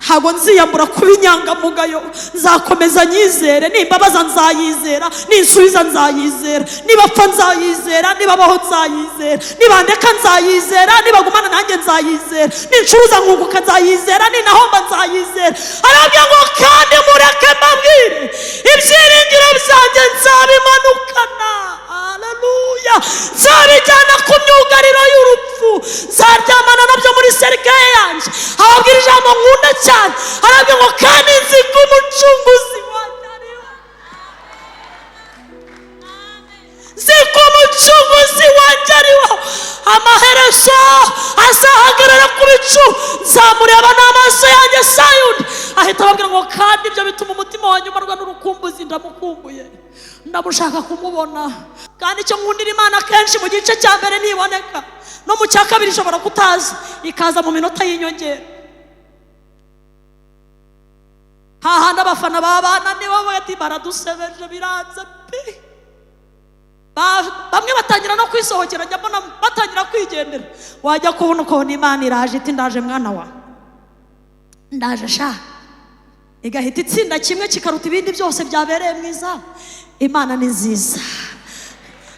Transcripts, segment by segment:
ntabwo nziyambura kuba inyangamugayo, nzakomeza nyizere, nimbabaza nzayizera, ninsubiza nzayizera, nibapfa nzayizera, nibabaho nzayizera, nibandeka nzayizera, nibagumana nanjye nzayizera, nincuruza nkunguka nzayizera, ninahomba nzayizera. arabye ngo kandi mureke mbabwire ibyiringiro byanjye nzabimanukana. Haleluya. Nzabijyana ku myugariro y'urupfu, nzaryamana nabyo muri serikare yanjye. Ababwira ijambo nkunda cyane, arabye ngo kandi nzi ko umucunguzi wanjye ariho. Nzi ko umucunguzi wanjye ariho. Amaherezo azahagarara ku bicu, nzamureba n'amaso yanjye sayundi. Ahita ababwira ngo kandi ibyo bituma umutima wanjye umarwa n'urukumbuzi. Ndamukumbuye, ndamushaka kumubona. Kandi icyo nkundira Imana kenshi mu gice cya mbere niboneka, no mu cya kabiri ishobora kutaza, ikaza mu minota y'inyongera. hahandi abafana babana nibo bati baradusebeje biranze pe. Bamwe batangira no kwisohokera, njya mbona batangira kwigendera. Wajya kubona ukuntu Imana iraje iti ndaje mwana wa, ndaje sha, igahita itsinda kimwe kikaruta ibindi byose byabereye mwiza. Imana ni nziza,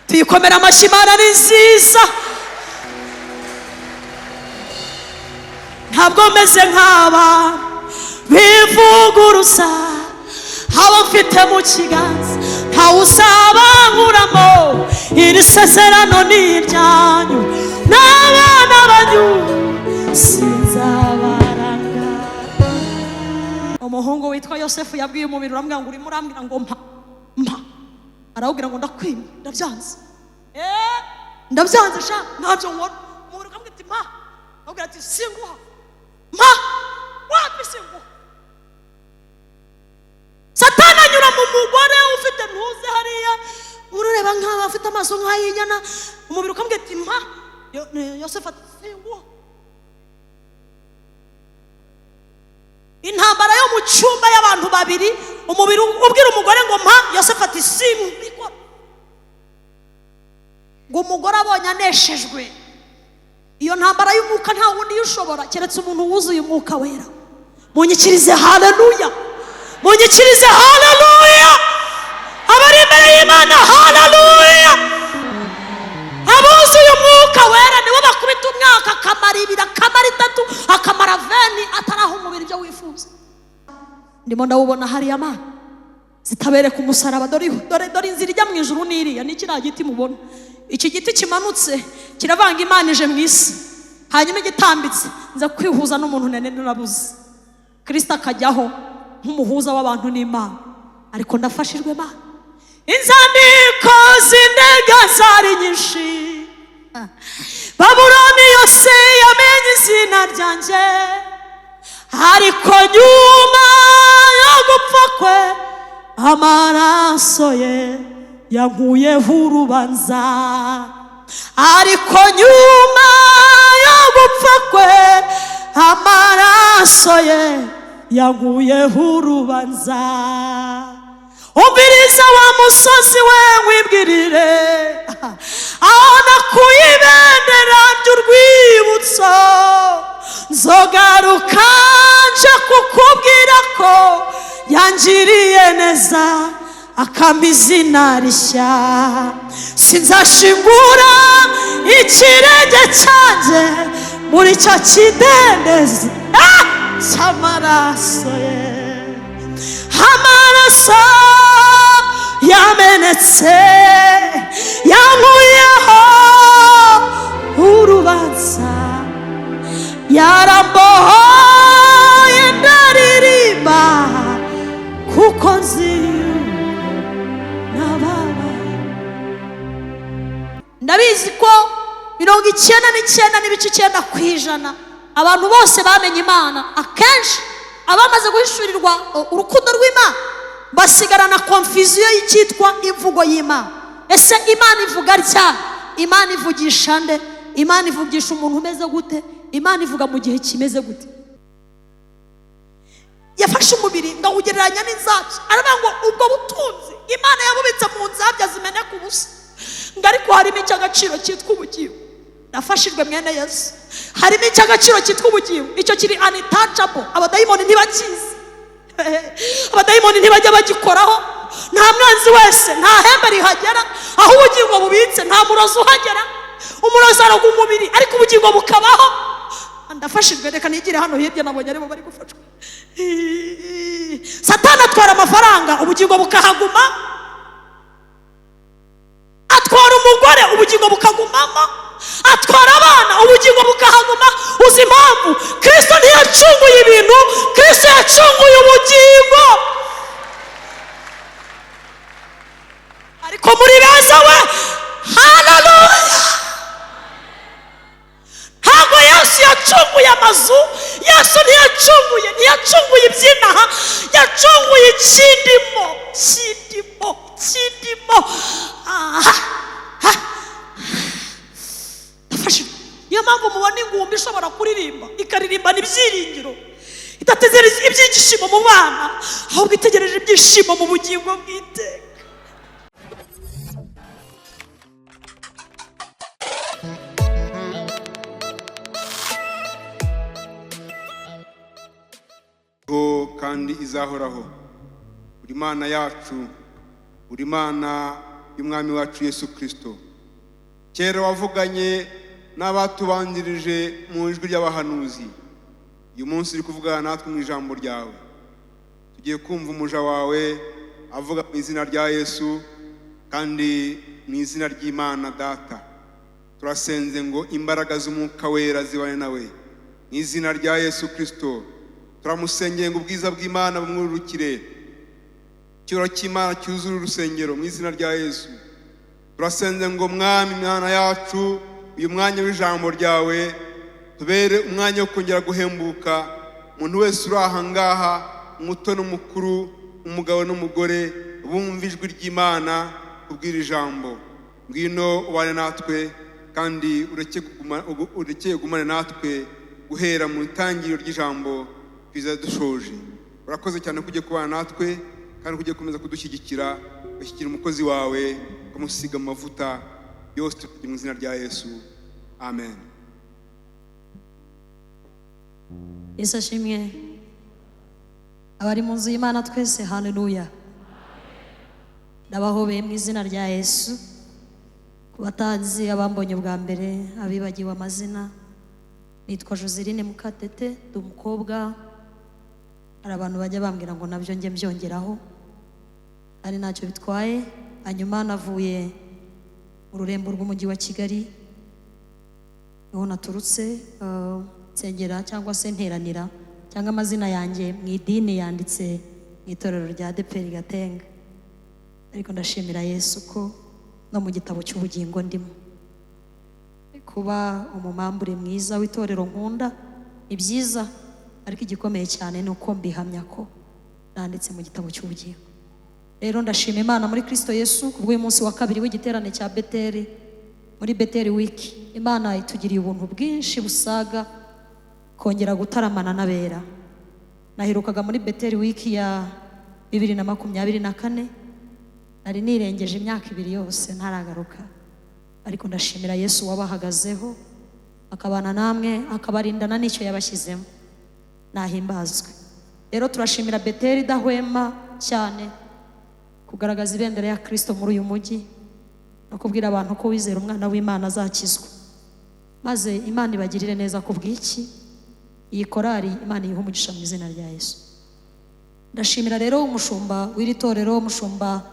tuyikomera amashyi. Imana ni nziza. Ntabwo meze nk'aba bivuguruza, haba mfite mu kiganza ntawe uzabankuramo. Iri sezerano ni iryanyu n'abana banyu, sinzabaranga. Umuhungu witwa Yosefu yabwiye umubiri uramubwira ngo urimo urambwira ngo mpa. Arawubwira ngo ndakwimye, ndabyanze. Ndabyanze sha, ntabyo nkora. Umubiri ukamubwira ati mpa, awubwira ati singuha. Mpa, wapi singuha. Satani anyura mu mugore ufite ntuze hariya, urureba nk'aba afite amaso nk'ay'inyana. Umubiri ukamubwira ati mpa. Yosefu ati singuha. Intambara yo mu cyumba y'abantu babiri, umubiri ubwira umugore ngo mpa, Yosefu ati simbikora. Ngo umugore abonye aneshejwe, iyo ntambara y'umwuka nta wundi ushobora keretse umuntu wuzuye umwuka wera. Munyikirize haleluya, munyikirize haleluya. Abari imbere y'Imana haleluya. Abuzuye umwuka wera nibo bakubita umwaka akamara 2, akamara 3, akamara 20 ataraho umubiri ibyo wifuza. Ndimo ndawubona hariya Mana zitabereka umusaraba. Dore inzira ijya mu ijuru n'iriya ni kiriya giti mubona. Iki giti kimanutse kiravanga Imana ije mu isi, hanyuma igitambitse nza kwihuza n'umuntu nene narabuze. Kristo akajyaho nk'umuhuza w'abantu n'Imana, ariko ndafashijwe Mana. Inzandiko z'indega zari nyinshi, Babuloni yose yamenye izina ryanjye, ariko nyuma yo gupfa kwe amaraso ye yankuyeho urubanza. Ariko nyuma yo gupfa kwe amaraso ye yankuyeho urubanza. Umviriza wa musozi we wibwirire, aho nakuye ibendera ry'urwibutso, nzogaruka nje kukubwira ko yangiriye neza akampa izina rishya. Sinzashingura ikirenge cyanjye muri cyo kidendezi cy'amaraso ye. Amaraso yamenetse yankuyeho urubanza, yarambohoye ndaririmba kuko nzi nababaye. Ndabizi ko 99.9% abantu bose bamenye Imana, akenshi abamaze guhishurirwa urukundo rw'Imana basigarana confusion y'icyitwa imvugo y'Imana. Ese Imana ivuga rya? Imana ivugisha nde? Imana ivugisha umuntu umeze gute? Imana ivuga mu gihe kimeze gute? Yafashe umubiri ngawugereranya n'inzabya, aravuga ngo ubwo butunzi Imana yabubitse mu nzabya zimeneka ubusa, ngo ariko harimo icy'agaciro cyitwa ubugingo. nafashijwe mwene Yesu. Harimo icy'agaciro cyitwa ubugingo, icyo kiri untouchable, abadayimoni ntibakizi. Abadayimoni ntibajya bagikoraho, nta mwanzi wese, nta hembe rihagera. Aho ubugingo bubitse nta murozi uhagera. Umurozi aroga umubiri ariko ubugingo bukabaho. Ndafashijwe, reka nigire hano hirya, nabonye aribo bari gufashwa. Satani atwara amafaranga, ubugingo bukahaguma. Atwara umugore, ubugingo bukagumamo. Atwara abana, ubugingo bukahaguma. Uzi impamvu? Kristo ntiyacunguye ibintu, Kristo yacunguye ubugingo. Ariko muri beza we, haleluya. Ntabwo Yesu yacunguye amazu, Yesu ntiyacunguye iby'inaha, yacunguye ikindimo. Niyo mpamvu mubona ingumbi ishobora kuririmba, ikaririmbana ibyiringiro, idategereje ibyishimo mu bana, ahubwo itegereje ibyishimo mu bugingo bw'iteka. Kandi izahoraho, uri Imana yacu, uri Imana y'umwami wacu Yesu Kristo. Kera wavuganye n'abatubanjirije mu ijwi ry'abahanuzi, uyu munsi uri kuvugana natwe mu ijambo ryawe. Tugiye kumva umuja wawe avuga mu izina rya Yesu kandi mu izina ry'Imana Data. Turasenze ngo imbaraga z'umwuka wera zibane nawe mu izina rya Yesu Kristo. Turamusengeye ngo ubwiza bw'Imana bumwurukire, icyubahiro cy'Imana cyuzure urusengero mu izina rya Yesu. Turasenze ngo mwami Imana yacu, uyu mwanya w'ijambo ryawe tubere umwanya wo kongera guhembuka. Umuntu wese uri aha ngaha, umuto n'umukuru, umugabo n'umugore, bumva ijwi ry'Imana kubwira ijambo. Ngwino ubane natwe kandi urekeye gumane natwe guhera mu itangiriro ry'ijambo kugeza dushoje. Urakoze cyane kujye kubana natwe kandi kujye komeza kudushyigikira, bashyigikira umukozi wawe, ukamusiga amavuta yose mu izina rya Yesu. Amen. Yesu ashimwe. Abari mu nzu y'Imana twese, haleluya. Ndabahobeye mu izina rya Yesu. Kubatazi abambonye bwa mbere, abibagiwe amazina, nitwa Joseline Mukatete, ndi umukobwa. Hari abantu bajya bambwira ngo nabyo njye mbyongeraho, ari ntacyo bitwaye. Hanyuma navuye mu rurembo rw'umujyi wa Kigali, niho naturutse, nsengera cyangwa se nteranira, cyangwa amazina yanjye mu idini yanditse mu itorero rya ADEPR Gatenga. Ariko ndashimira Yesu ko no mu gitabo cy'ubugingo ndimo. Kuba umumambure mwiza w'itorero nkunda ni byiza, ariko igikomeye cyane ni uko mbihamya ko nanditse mu gitabo cy'ubugingo. Rero ndashima Imana muri Kristo Yesu kubw'uyu munsi wa kabiri w'igiterane cya Beteli, muri Beteli Week. Imana itugiriye ubuntu bwinshi busaga kongera gutaramana n'abera. Naherukaga muri Beteli Week ya 2024, nari nirengeje imyaka 2 yose ntaragaruka, ariko ndashimira Yesu wabahagazeho akabana namwe, akabarindana n'icyo yabashyizemo. Nahimbazwe. Rero turashimira Beteli idahwema cyane kugaragaza ibendera ya Kristo muri uyu mujyi, no kubwira abantu ko wizera umwana w'Imana azakizwa, maze Imana ibagirire neza kubw'iki. Iyi korari Imana yiha umugisha mu izina rya Yesu. Ndashimira rero umushumba w'iri torero, umushumba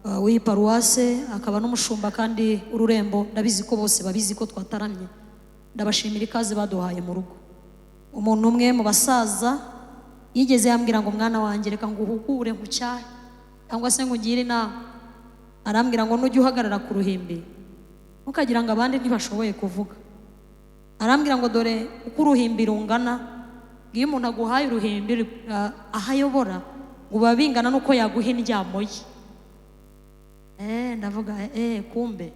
w'iyi paruwase, akaba n'umushumba kandi ururembo. Ndabizi ko bose babizi ko twataramye. Ndabashimira ikaze baduhaye mu rugo. Umuntu umwe mu basaza yigeze yambwira ngo mwana wanjye reka nguhugure nkucyahe cyangwa se ngugire inama. Arambwira ngo nujye uhagarara ku ruhimbi ntukagira ngo abandi ntibashoboye kuvuga. Arambwira ngo dore uko uruhimbi rungana, iyo umuntu aguhaye uruhimbi ahayobora ngo biba bingana n'uko yaguha indyamo ye. Ndavuga kumbe.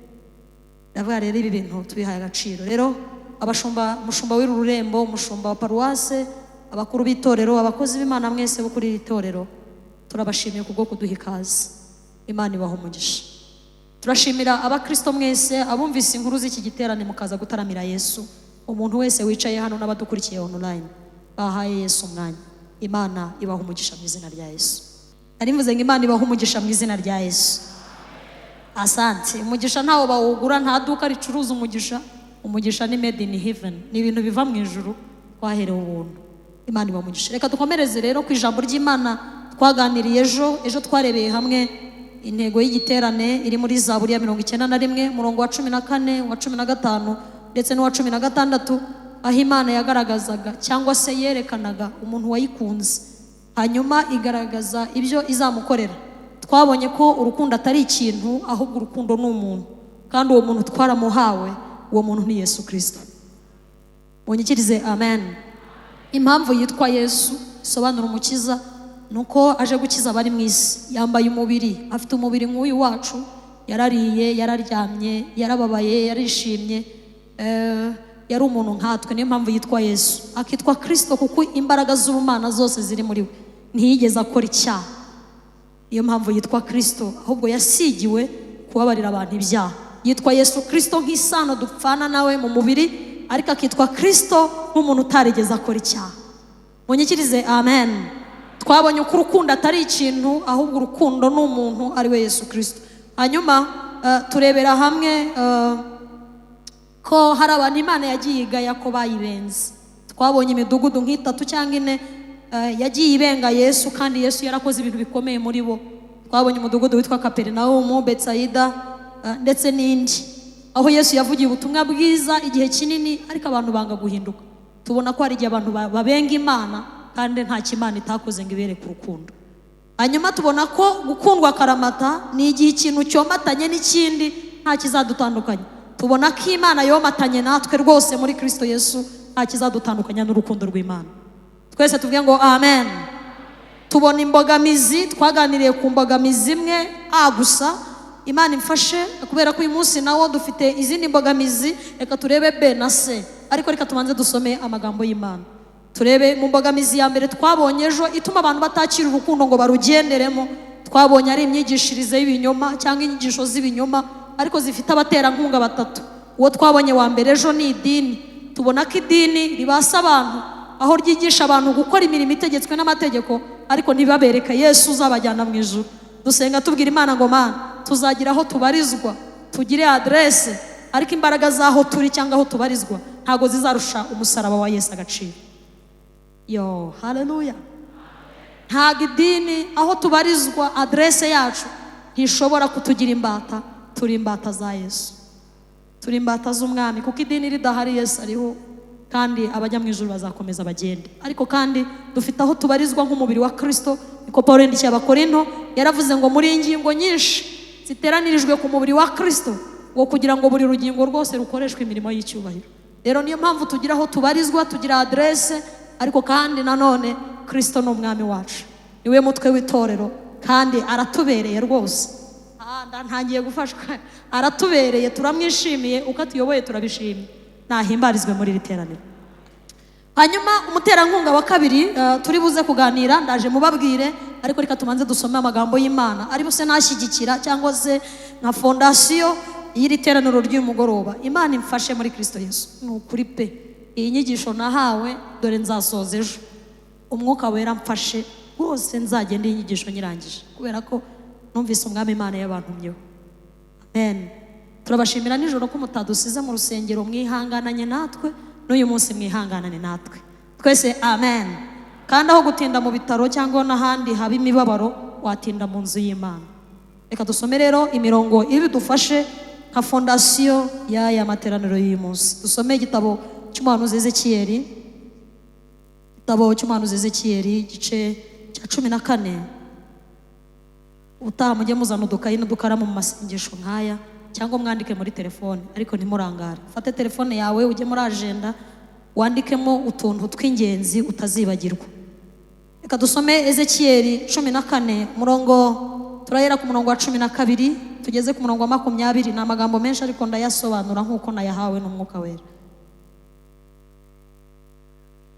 Ndavuga rero ibi bintu tubihaye agaciro. Rero umushumba w'uru rurembo, umushumba wa paruwase, abakuru b'itorero, abakozi b'Imana mwese bo kuri iri torero, turabashimiye kubwo kuduha ikaze. Imana ibaha umugisha. Turashimira abakristo mwese abumvise inkuru z'iki giterane mukaza gutaramira Yesu. Umuntu wese wicaye hano n'abadukurikiye online bahaye Yesu umwanya. Imana ibaha umugisha mu izina rya Yesu. Ari mvuze ngo Imana ibaha umugisha mu izina rya Yesu. Asante. Umugisha ntawo bawugura, nta duka ricuruza umugisha. Umugisha ni made in heaven. Ni ibintu biva mu ijuru twaherewe ubuntu. Imana ibaha umugisha. Reka dukomereze rero ku ijambo ry'Imana twaganiriye ejo twarebeye hamwe intego y'igiterane iri muri Zaburi ya 91 murongo wa 14 wa 15 ndetse n'uwa 16 aho Imana yagaragazaga cyangwa se yerekanaga umuntu wayikunze, hanyuma igaragaza ibyo izamukorera. Twabonye ko urukundo atari ikintu, ahubwo urukundo ni umuntu, kandi uwo muntu twaramuhawe. Uwo muntu ni Yesu Kristo. Munyikirize amen. Impamvu yitwa Yesu sobanura umukiza, nuko aje gukiza abari mu isi. Yambaye umubiri, afite umubiri nk'uyu wacu, yarariye, yararyamye, yarababaye, yarishimye, yari umuntu nkatwe. Niyo mpamvu yitwa Yesu. Akitwa Kristo kuko imbaraga z'ubumana zose ziri muri we, ntiyigeze akora icyaha. Niyo mpamvu yitwa Kristo, ahubwo yasigiwe kubabarira abantu ibyaha. Yitwa Yesu Kristo nk'isano dupfana nawe mu mubiri, ariko akitwa Kristo nk'umuntu utarigeze akora icyaha. Munyikirize amen. Twabonye ko urukundo atari ikintu, ahubwo urukundo ni umuntu, ari we Yesu Kristo. Hanyuma turebera hamwe ko hari abantu Imana yagiye igaya ko bayibenze. Twabonye imidugudu nk'itatu cyangwa ine yagiye ibenga Yesu, kandi Yesu yarakoze ibintu bikomeye muri bo. Twabonye umudugudu witwa Kaperinaumu, Betsaida ndetse n'indi, aho Yesu yavugiye ubutumwa bwiza igihe kinini, ariko abantu banga guhinduka. Tubona ko hari igihe abantu babenga Imana kandi nta kimana itakoze ngo ibere ku rukundo. Hanyuma tubona ko gukundwa karamata ni igihe ikintu cyomatanye n'ikindi nta kizadutandukanya. Tubona ko Imana yomatanye natwe rwose muri Kristo Yesu, nta kizadutandukanya n'urukundo rw'Imana. Twese tuvuge ngo amen. Tubona imbogamizi, twaganiriye ku mbogamizi imwe gusa. Imana imfashe kubera ko uyu munsi nawo dufite izindi mbogamizi. Reka turebe B na C, ariko reka tubanze dusome amagambo y'Imana. Turebe mu mbogamizi ya mbere twabonye ejo ituma abantu batakira urukundo ngo barugenderemo. Twabonye ari imyigishirize y'ibinyoma cyangwa inyigisho z'ibinyoma, ariko zifite abaterankunga batatu. Uwo twabonye wa mbere ejo ni idini. Tubona ko idini ribasa abantu, aho ryigisha abantu gukora imirimo itegetswe n'amategeko, ariko ntibabereke Yesu uzabajyana mu ijuru. Dusenga tubwira Imana ngo Mana, tuzagira aho tubarizwa, tugire adresse, ariko imbaraga zaho turi cyangwa aho tubarizwa ntago zizarusha umusaraba wa Yesu agaciro. Yo, haleluya. Ntago idini aho tubarizwa, adresse yacu ntishobora kutugira imbata. Turi imbata za Yesu, turi imbata z'umwami, kuko idini ridahari Yesu ariho, kandi abajya mu ijuru bazakomeza bagende. Ariko kandi dufite aho tubarizwa nk'umubiri wa Kristo. Niko Paulo yandikiye Abakorinto, yaravuze ngo muri ingingo nyinshi ziteranirijwe ku mubiri wa Kristo, wo kugira ngo buri rugingo rwose rukoreshwe imirimo y'icyubahiro. Rero niyo mpamvu tugira aho tubarizwa, tugira adresse, ariko kandi nanone Kristo ni umwami wacu, niwe mutwe w'itorero, kandi aratubereye rwose. Ntangiye gufashwa, aratubereye, turamwishimiye, uko atuyoboye turabishimye. Nahimbarizwe muri iri teraniro. Hanyuma umuterankunga wa kabiri turi buze kuganira, ndaje mubabwire, ariko reka tumanze dusome amagambo y'Imana ari buse nashyigikira cyangwa se nka fondasiyo y'iri teraniro ry'umugoroba. Imana imfashe muri Kristo Yesu, ni ukuri pe. Iyi nyigisho nahawe dore nzasoza ejo. Umwuka wera mfashe rwose, nzagenda iyi nyigisho nyirangije, kubera ko numvise umwami Imana y'abantumyeho. Amen. Turabashimira nijoro ko mutadusize mu rusengero, mwihangananye natwe, n'uyu munsi mwihanganane natwe twese. Amen. Kandi aho gutinda mu bitaro cyangwa n'ahandi haba imibabaro, watinda mu nzu y'Imana. Reka dusome rero imirongo ibi dufashe nka fondasiyo y'aya materaniro y'uyu munsi. Dusome igitabo cy'umuhanuzi Ezekiyeli, igitabo cy'umuhanuzi Ezekiyeli igice cya 14. Utaha mujye muzana udukayi n'udukaramu mu masengesho nk'aya, cyangwa mwandike muri telefone, ariko ntimurangare. Fate telefone yawe ujye muri agenda wandikemo utuntu tw'ingenzi utazibagirwa. Reka dusome Ezekiyeli 14 murongo, turahera ku murongo wa 12 tugeze ku murongo wa 20. Ni amagambo menshi ariko ndayasobanura nk'uko nayahawe n'umwuka wera.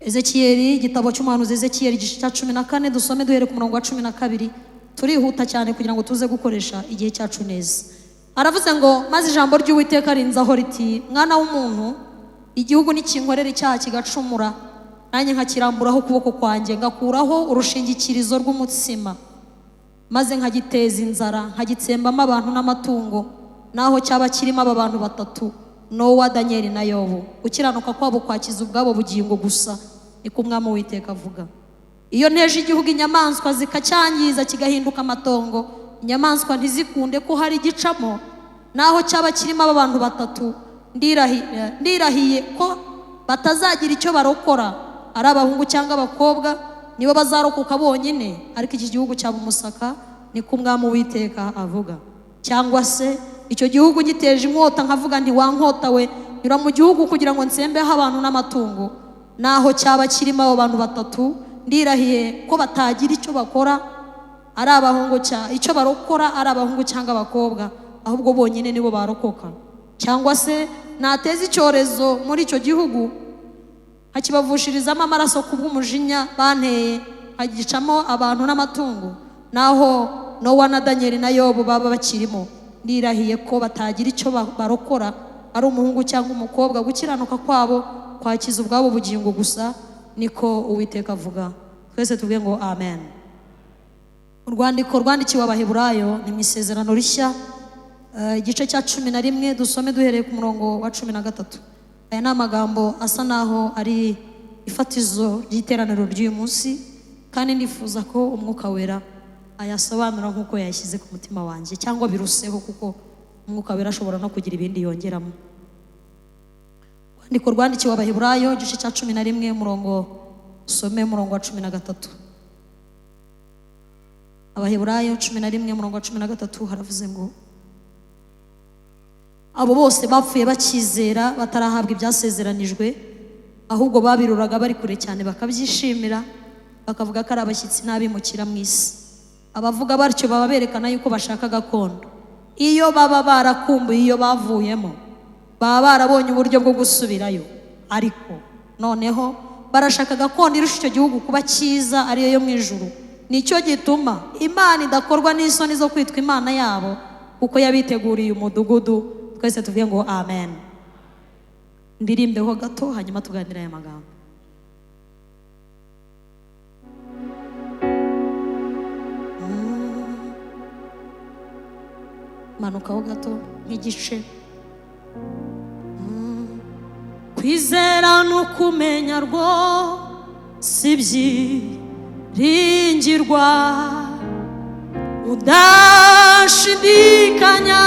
Ezekiyeli, igitabo cy'umuhanuzi Ezekiyeli igice cya 14, dusome duhere ku murongo wa 12. Turihuta cyane kugira ngo tuze gukoresha igihe cyacu neza. Aravuze ngo maze ijambo ry'Uwiteka rinzaho riti, mwana w'umuntu, igihugu nikinkorera icyaha kigacumura, nanjye nkakiramburaho ukuboko kwanjye, ngakuraho urushingikirizo rw'umutsima, maze nkagiteza inzara, nkagitsembamo abantu n'amatungo, naho cyaba kirimo aba bantu batatu, Nowa, Danyeli na Yobu, gukiranuka kwabo kwakiza ubwabo bugingo gusa, niko Umwami Uwiteka avuga. Iyo nteje igihugu inyamaswa zikacyangiza kigahinduka amatongo, inyamaswa ntizikunde ko hari igicamo, naho cyaba kirimo aba bantu batatu, ndirahiye ko batazagira icyo barokora, ari abahungu cyangwa abakobwa nibo bazarokoka bonyine, ariko iki gihugu cyaba umusaka, niko Umwami Uwiteka avuga. Cyangwa se icyo gihugu giteje inkota, nkavuga nti wankota we, nyura mu gihugu kugira ngo nsembeho abantu n'amatungo, naho cyaba kirimo abo bantu batatu, ndirahiye ko batagira icyo bakora, ari abahungu icyo barokora ari abahungu cyangwa abakobwa, ahubwo bonyine nibo barokoka. Cyangwa se nateza icyorezo muri icyo gihugu, hakibavushirizamo amaraso kubw'umujinya banteye, hagicamo abantu n'amatungo, naho Nowa na Danyeli na Yobu baba bakirimo, ndirahiye ko batagira icyo barokora, ari umuhungu cyangwa umukobwa, gukiranuka kwabo kwakiza ubwabo bugingo gusa, niko Uwiteka avuga. Twese tuvuge ngo amen. Urwandiko rwandikiwe Abaheburayo ni mu Isezerano Rishya, igice cya 11, dusome duhereye ku murongo wa 13. Aya ni amagambo asa naho ari ifatizo ry'iteraniro ry'uyu munsi, kandi ndifuza ko Umwuka Wera ayasobanura nk'uko yashyize ku mutima wanjye, cyangwa biruseho, kuko Umwuka Wera ashobora no kugira ibindi yongeramo. Urwandiko rwandikiwe Abaheburayo, igice cya 11, usome umurongo wa 13. Abaheburayo 11 umurongo wa 13 haravuze ngo, abo bose bapfuye bakizera batarahabwa ibyasezeranijwe, ahubwo babiruraga bari kure cyane bakabyishimira, bakavuga ko ari abashyitsi n'abimukira mu isi. Abavuga batyo baba berekana yuko bashaka gakondo. Iyo baba barakumbuye iyo bavuyemo, baba barabonye uburyo bwo gusubirayo, ariko noneho barashaka gakondo irusha icyo gihugu kuba cyiza, ariyo yo mu ijuru. Nicyo gituma Imana idakorwa n'isoni zo kwitwa Imana yabo, kuko yabiteguriye umudugudu. Twese tuvuge ngo amen. Ndirimbeho gato hanyuma tuganira aya magambo. Manukaho gato nk'igice. Kwizera no kumenya rwose ibyiringirwa, udashidikanya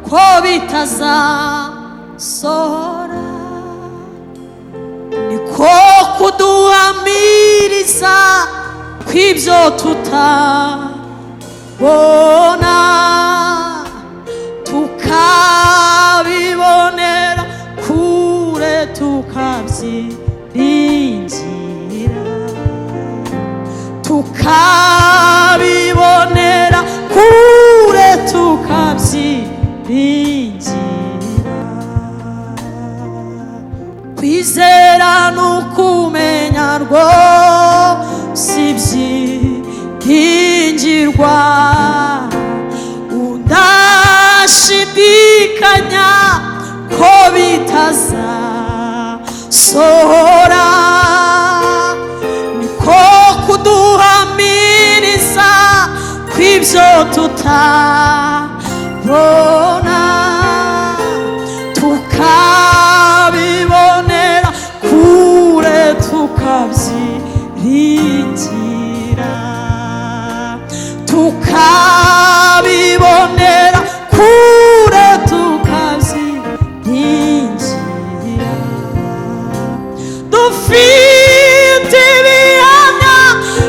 ko bitazasohora, niko kuduhamiriza kw'ibyo tutabona, tukabibonera kure tukabyiringira, tukabibonera kure tukabyiringira. Kwizera n'ukumenya rwose ibyiringirwa, udashidikanya ko bitazasohora, niko kuduhamiriza kw'ibyo tutabona, tukabibonera kure tukabyiringira, tukabibonera kure tukabyiringira. Dufite ibihamya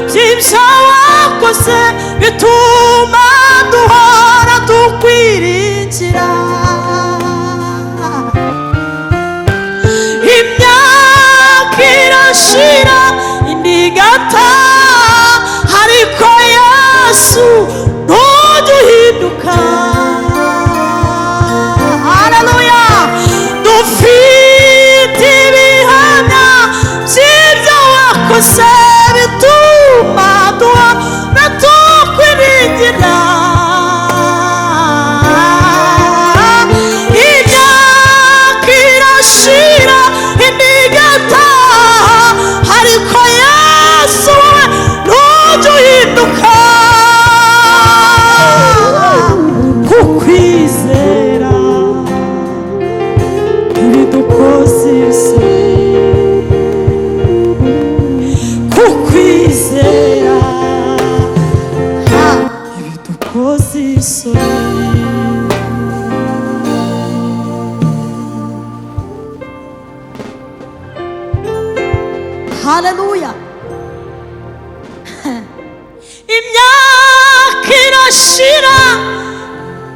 by'ibyo wakoze, bituma duhora tukwiringira. Imyaka irashira indi igataha, ariko Yesu ntujya uhinduka. Haleluya. Dufite ibihamya by'ibyo wakoze, bituma duhora tukwiringira. bigashira,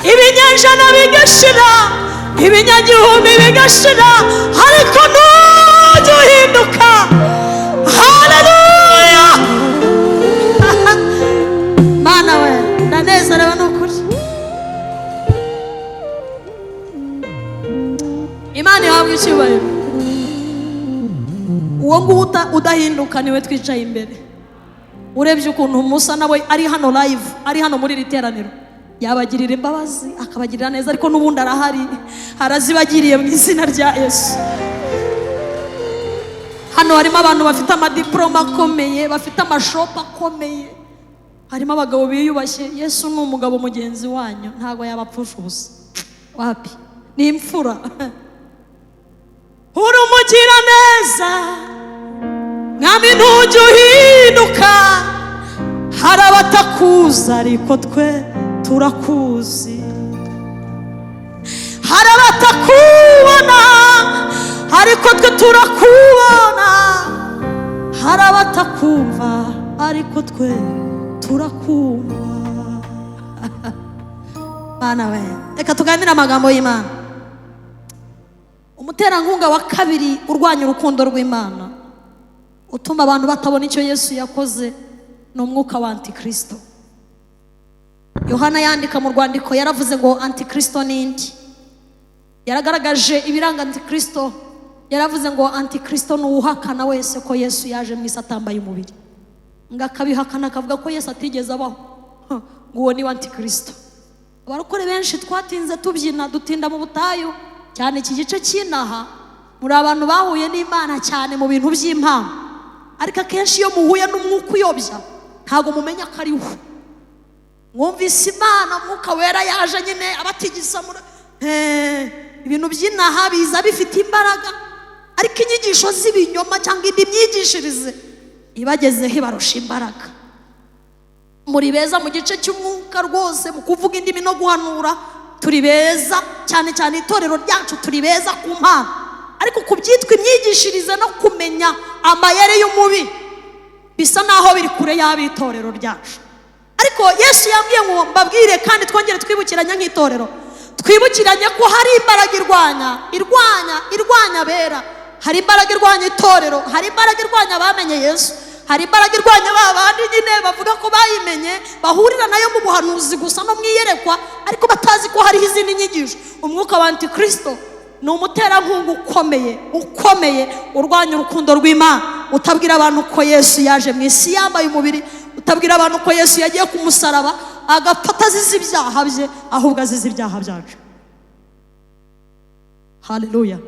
ibinyejana bigashira, ibinyagihumbi bigashira, ariko ntujya uhinduka. Haleluya. Mana we, ndanezerewe n'ukuri. Imana ihabwa icyubahiro. Uwo nguwo udahinduka niwe twicaye imbere. Urebye ukuntu Musa nawe ari hano live, ari hano muri iri teraniro, yabagirira imbabazi akabagirira neza, ariko n'ubundi arahari, arazibagiriye mu izina rya Yesu. Hano harimo abantu bafite amadiploma akomeye, bafite amashopu akomeye, harimo abagabo biyubashye. Yesu ni umugabo mugenzi wanyu, ntabwo yabapfusha ubusa. Wapi? Ni imfura. Uri umugira neza, mwami ntujya uhinduka. Hari abatakuzi ariko twe turakuzi. Hari abatakubona ariko twe turakubona. Hari abatakumva ariko twe turakumva. Mana we, reka tuganire amagambo y'Imana. Umuterankunga wa kabiri urwanya urukundo rw'Imana, utuma abantu batabona icyo Yesu yakoze, ni umwuka wa Antikristo. Yohana yandika mu rwandiko yaravuze ngo Antikristo ni indi. Yaragaragaje ibiranga Antikristo. Yaravuze ngo Antikristo ni uwuhakana wese ko Yesu yaje mu isi atambaye umubiri, ngo akabihakana akavuga ko Yesu atigeze abaho, ngo uwo ni Antikristo. Abarokore benshi twatinze tubyina, dutinda mu butayu, cyane iki gice cy'inaha, muri abantu bahuye n'Imana cyane mu bintu by'impano, ariko akenshi iyo muhuye n'umwuka uyobya ntabwo mumenya ko ari we. Mwumvise Imana, Mwuka Wera yaje nyine abatigisa ibintu by'inaha biza bifite imbaraga, ariko inyigisho z'ibinyoma cyangwa indi myigishirize ibagezeho ibarusha imbaraga. Muri beza mu gice cy'umwuka rwose, mu kuvuga indimi no guhanura turi beza, cyane cyane itorero ryacu turi beza ku mpano, ariko kubyitwa imyigishirize no kumenya amayere y'umubi bisa naho biri kure y'abitorero ryacu. Ariko Yesu yambwiye ngo mbabwire kandi twongere twibukiranye nk'itorero, twibukiranye ko hari imbaraga irwanya bera, hari imbaraga irwanya itorero, hari imbaraga irwanya abamenye Yesu, hari imbaraga irwanya babandi nyine bavuga ko bayimenye, bahurira nayo mu buhanuzi gusa no mwiyerekwa, ariko batazi ko hariho izindi nyigisho. Umwuka wa Antikristo ni umuterankunga ukomeye urwanya urukundo rw'Imana, utabwira abantu ko Yesu yaje mu isi yambaye umubiri, utabwira abantu ko Yesu yagiye ku musaraba agapfa azize ibyaha bye, ahubwo azize ibyaha byacu. Haleluya.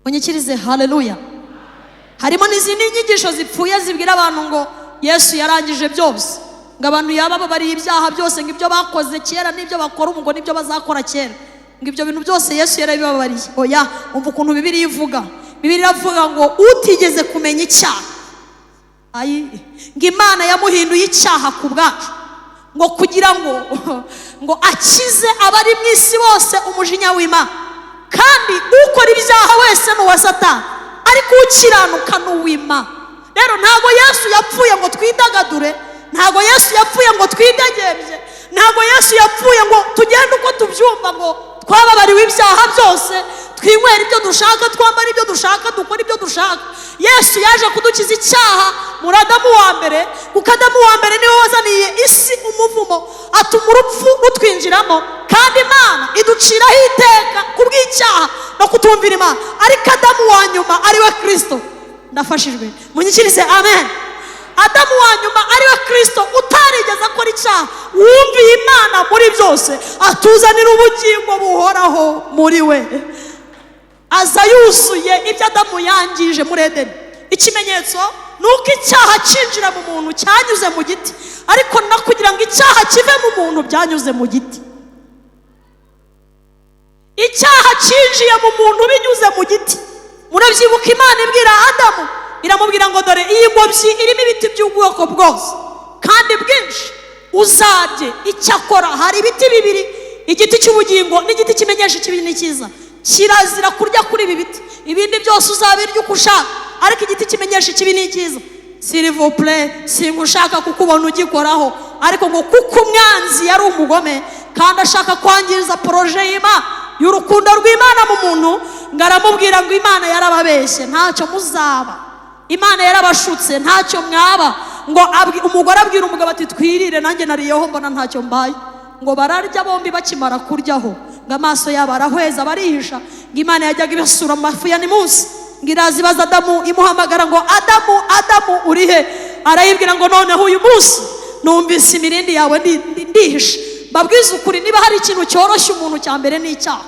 Munyikirize haleluya. Harimo n'izindi nyigisho zipfuye zibwira abantu ngo Yesu yarangije byose, ngo abantu yababariye ibyaha byose, ngo ibyo bakoze kera n'ibyo bakora ubu ngo nibyo bazakora kera, ngo ibyo bintu byose Yesu yarabibabariye. Oya, umva ukuntu Bibiliya ivuga. Bibiliya ivuga ngo utigeze kumenya icyaha, ngo Imana yamuhinduye icyaha ku bwacu, ngo kugira ngo akize abari mu isi bose umujinya w'Imana. Kandi ukora ibyaha wese ni uwa Satani, ariko ukiranuka ni uw'Imana. Rero ntabwo Yesu yapfuye ngo twidagadure, ntabwo Yesu yapfuye ngo twidegembye, ntabwo Yesu yapfuye ngo tugende uko tubyumva, ngo twababariwe ibyaha byose, twinywera ibyo dushaka, twambara ibyo dushaka, dukora ibyo dushaka. Yesu yaje kudukiza icyaha muri Adamu wa mbere, kuko Adamu wa mbere niwe wazaniye isi umuvumo, atuma urupfu rutwinjiramo, kandi Imana iduciraho iteka kubw'icyaha no kutumvira Imana. Ariko Adamu wa nyuma ari we Kristo. Ndafashijwe, munyikirize amen. Adamu wa nyuma ari we Kristo, utarigeze akora icyaha, wumviye Imana muri byose, atuzanira ubugingo buhoraho muri we, aza yuzuye ibyo Adamu yangije muri Edeni. Ikimenyetso ni uko icyaha cyinjira mu muntu cyanyuze mu giti, ariko no kugira ngo icyaha kive mu muntu byanyuze mu giti. Icyaha cyinjiye mu muntu binyuze mu giti. Murabyibuka Imana ibwira Adamu, iramubwira ngo dore iyi ngobyi irimo ibiti by'ubwoko bwose kandi bwinshi, uzarye. Icyakora hari ibiti bibiri, igiti cy'ubugingo n'igiti kimenyesha ikibi n'icyiza, kirazira kurya kuri ibi biti, ibindi byose uzabirya uko ushaka, ariko igiti kimenyesha ikibi n'icyiza, s'il vous plaît, singushaka kukubona ugikoraho, ariko ngo kuko umwanzi yari umugome kandi ashaka kwangiza poroje y'Imana y'urukundo rw'Imana mu muntu, ngaramubwira ngo Imana yarababeshye ntacyo muzaba, Imana yarabashutse ntacyo mwaba. Ngo umugore abwira umugabo ati twirire, nanjye nariyeho mbona ntacyo mbaye. Ngo bararya bombi, bakimara kuryaho ngo amaso yabo arahweza barihisha. Ngo Imana yajyaga ibasura mu mafu ya nimunsi, ngo irazibaza Adamu, imuhamagara ngo Adamu, Adamu urihe? Arayibwira ngo noneho uyu munsi numvise imirindi yawe ndihisha. Babwiza ukuri, niba hari ikintu cyoroshye umuntu cya mbere ni icyaha.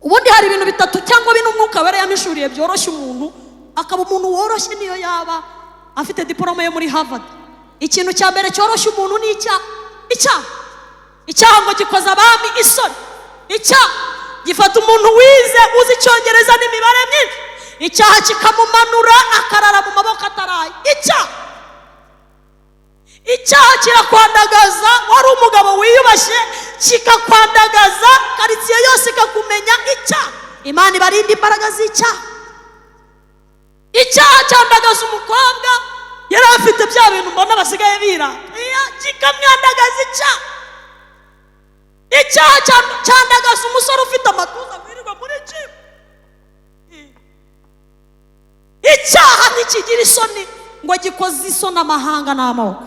Ubundi hari ibintu bitatu cyangwa bine umwuka wera yamishuriye byoroshye umuntu akaba umuntu woroshye niyo yaba afite diploma yo muri Harvard. Ikintu cya mbere cyoroshye umuntu ni icyaha ngo gikoza abami isoni. Icyaha gifata umuntu wize uzi icyongereza n'imibare myinshi, icyaha kikamumanura akarara mu maboko ataraye. Icyaha kirakwandagaza, wari umugabo wiyubashye kikakwandagaza, karitsiye yose ikakumenya. Icyaha, Imana ibarinde imbaraga z'icyaha. Icyaha cyandagaza umukobwa yari afite bya bintu mbona basigaye bira, kikamwandagaza. Icyaha cyandagaza umusore ufite amatuza wirirwa muri gym. Icyaha ntikigira isoni ngo gikoze isoni amahanga n'amoko.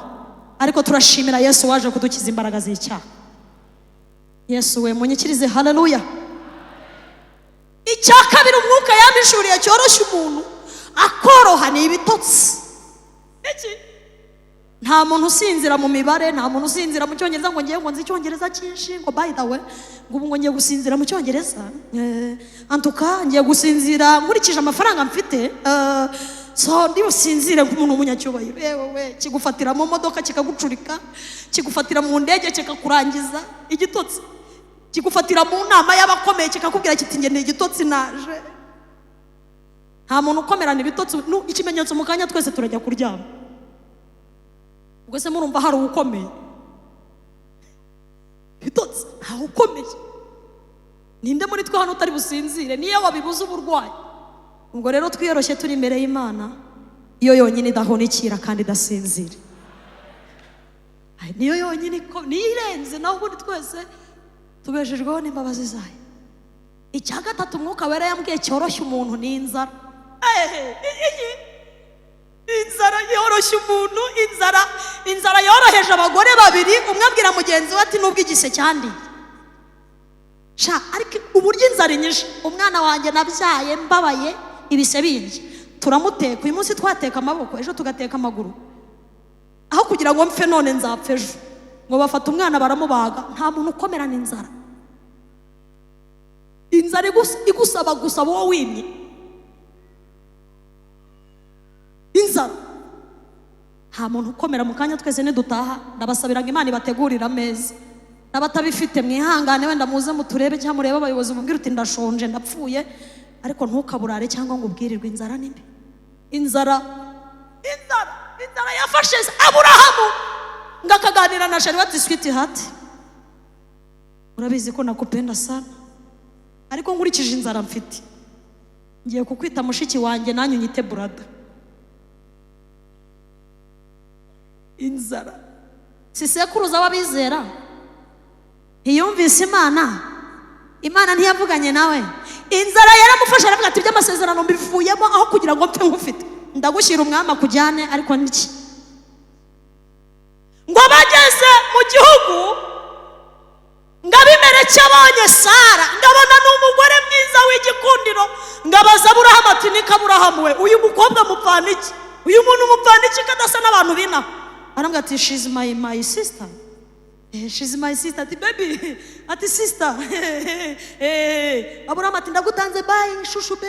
Ariko turashimira Yesu waje kudukiza imbaraga z'icyaha. Yesu we munyikirize, haleluya. Icya kabiri umwuka yamishuriye cyoroshye umuntu akoroha ni ibitotsi. Nta muntu usinzira mu mibare, nta muntu usinzira mu cyongereza ngo ngiye ngo nzi icyongereza cyinshi, ngo by the way ngo ngiye gusinzira mu cyongereza, antuka ngiye gusinzira nkurikije amafaranga mfite, so ndi businzire nk'umuntu w'umunyacyubahiro. Yewe kigufatira mu modoka kikagucurika, kigufatira mu ndege kikakurangiza. Igitotsi kigufatira mu nama y'abakomeye kikakubwira kiti nge ni igitotsi naje. Nta muntu ukomerana ibitotsi. Ikimenyetso mu kanya twese turajya kuryama. Ubwo se murumva hari ukomeye? Ibitotsi nta ukomeye. Ninde muri twe hano utari businzire? Niyo wabibuza uburwayi. Ubwo rero twiyoroshye turi imbere y'Imana, iyo yonyine idahunikira kandi idasinzira. Niyo yonyine niyirenze, naho ubundi twese tubeshejweho n'imbabazi zayo. Icya gatatu umwuka wera yambwiye cyoroshye umuntu ni inzara. Inzara yoroshye umuntu. Inzara yoroheje abagore babiri. Umwe abwira mugenzi we ati nubwo igise cyandi ariko uburyo inzara inyishe, umwana wanjye nabyaye mbabaye ibise binjye, turamuteka. Uyu munsi twateka amaboko, ejo tugateka amaguru. Aho kugira ngo mpfe none nzapfa ejo, ngo bafata umwana baramubaga. Nta muntu ukomerana inzara. Inzara igusaba gusaba wowe wimye. Inzara nta muntu ukomera. Mu kanya twese nidutaha ndabasabira ngo Imana ibategurire ameza. N'abatabifite mwihangane, wenda muze muturebe cyangwa murebe abayobozi mubwire uti ndashonje ndapfuye, ariko ntukaburare cyangwa ngo ubwirirwe. Inzara ni mbi. Inzara yafashe Aburahamu ngo akaganira na sheri ati sweetheart, urabizi ko nakupenda sana, ariko nkurikije inzara mfite ngiye kukwita mushiki wanjye nanyu nyite brother. Inzara si sekuruza w'abizera. Ntiyumvise Imana ntiyavuganye nawe. Inzara yaramufasha aravuga ati by'amasezerano mbivuyemo, aho kugira ngo mpfe ngufite ndagushyira umwami akujyane. Ariko niki ngo bageze mu gihugu, ngo Abimeleki abonye Sara, ngabona n'umugore mwiza w'igikundiro, ngabaza Aburahamu ati niko Aburahamu we, uyu mukobwa mupfana iki? Uyu muntu mupfana iki kadasa n'abantu bina? Arambwira ati she's my sister. She's my sister. Ati baby, ati sister. Aburahamu ati ndagutanze bye shushube.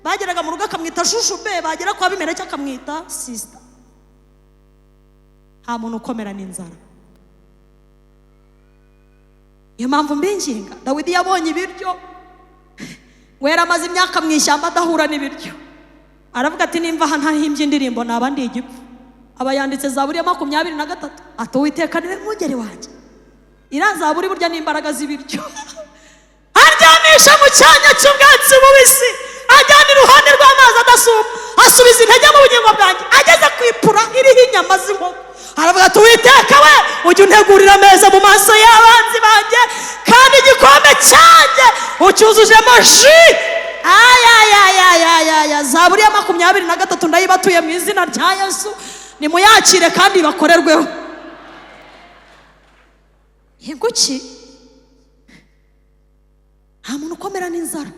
Bageraga mu rugo akamwita shushube, bagera kwa Abimeleki akamwita sister. Nta muntu ukomera n'inzara. Iyo mpamvu mbinginga, Dawidi yabonye ibiryo, we yaramaze imyaka mu ishyamba adahura n'ibiryo. Aravuga ati nimva ntahimbye indirimbo naba ndi igipfu. Aba yanditse Zaburi ya 23 ati Uwiteka niwe mwungeri wanjye. Iriya Zaburi burya n'imbaraga z'ibiryo. Aryamisha mu cyanya cy'ubwatsi bubisi, ajyana iruhande rw'amazi adasuma, asubiza intege mu bugingo bwanjye. Ageze ku ipura iriho inyama z'inkoko, aravuga ati Uwiteka we ujya untegurira ameza mu maso y'abanzi banjye kandi igikombe cyanjye ucyuzujemo ji. Zaburi ya 23 ndayibatuye mu izina rya Yesu, nimuyakire kandi bakorerweho. Inguki nta muntu ukomera n'inzara.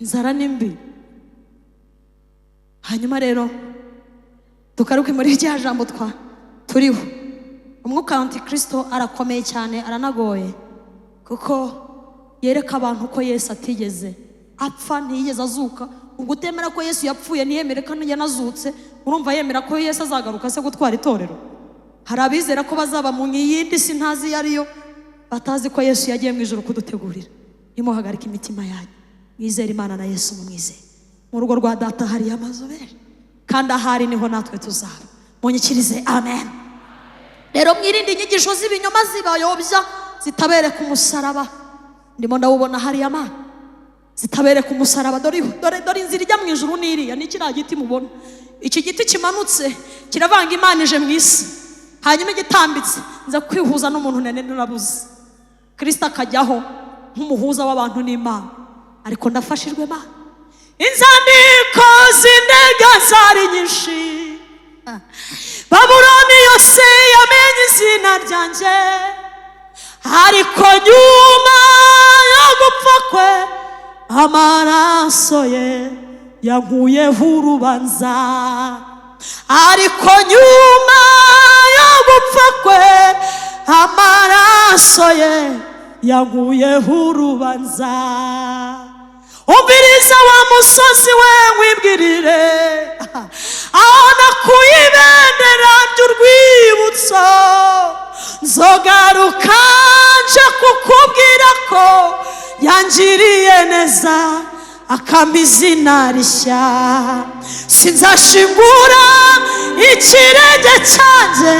Inzara ni mbi. Hanyuma rero tukaruke muri rya jambo turiho. Umwuka wa Antikristo arakomeye cyane, aranagoye, kuko yereka abantu ko Yesu atigeze apfa, ntiyigeze azuka. Ubwo utemera ko Yesu yapfuye ntiyemere ko yanazutse, urumva yemera ko Yesu azagaruka se gutwara itorero? Hari abizera ko bazaba mu yindi si ntazi yariyo, batazi ko Yesu yagiye mu ijuru kudutegurira. Nimuhagarike imitima yanyu, mwizere Imana na Yesu mumwizere. Mu rugo rwa data hari amazu menshi, kandi ahari niho natwe tuzaba. Munyikirize amen. Rero mwirinde inyigisho z'ibinyoma zibayobya, zitabereka umusaraba. Ndimo ndawubona hari Imana, zitabereka umusaraba. Dore inzira ijya mu ijuru n'iriya, ni kiriya giti mubona. Iki giti kimanutse kiravanga Imana ije mu isi, hanyuma igitambitse nza kwihuza n'umuntu nene narabuze. Kristo akajyaho nk'umuhuza w'abantu n'Imana, ariko ndafashijwe Imana. Inzandiko z'indega zari nyinshi, Babuloni yose yamenye izina ryanjye, ariko nyuma yo gupfa kwe amaraso ye yankuyeho urubanza. Ariko nyuma yo gupfa kwe amaraso ye yankuyeho urubanza. Umviriza wa musozi we wibwirire, aho nakuye ibendera ry'urwibutso, nzogaruka nje kukubwira ko yangiriye neza akampa izina rishya. Sinzashingura ikirenge cyanjye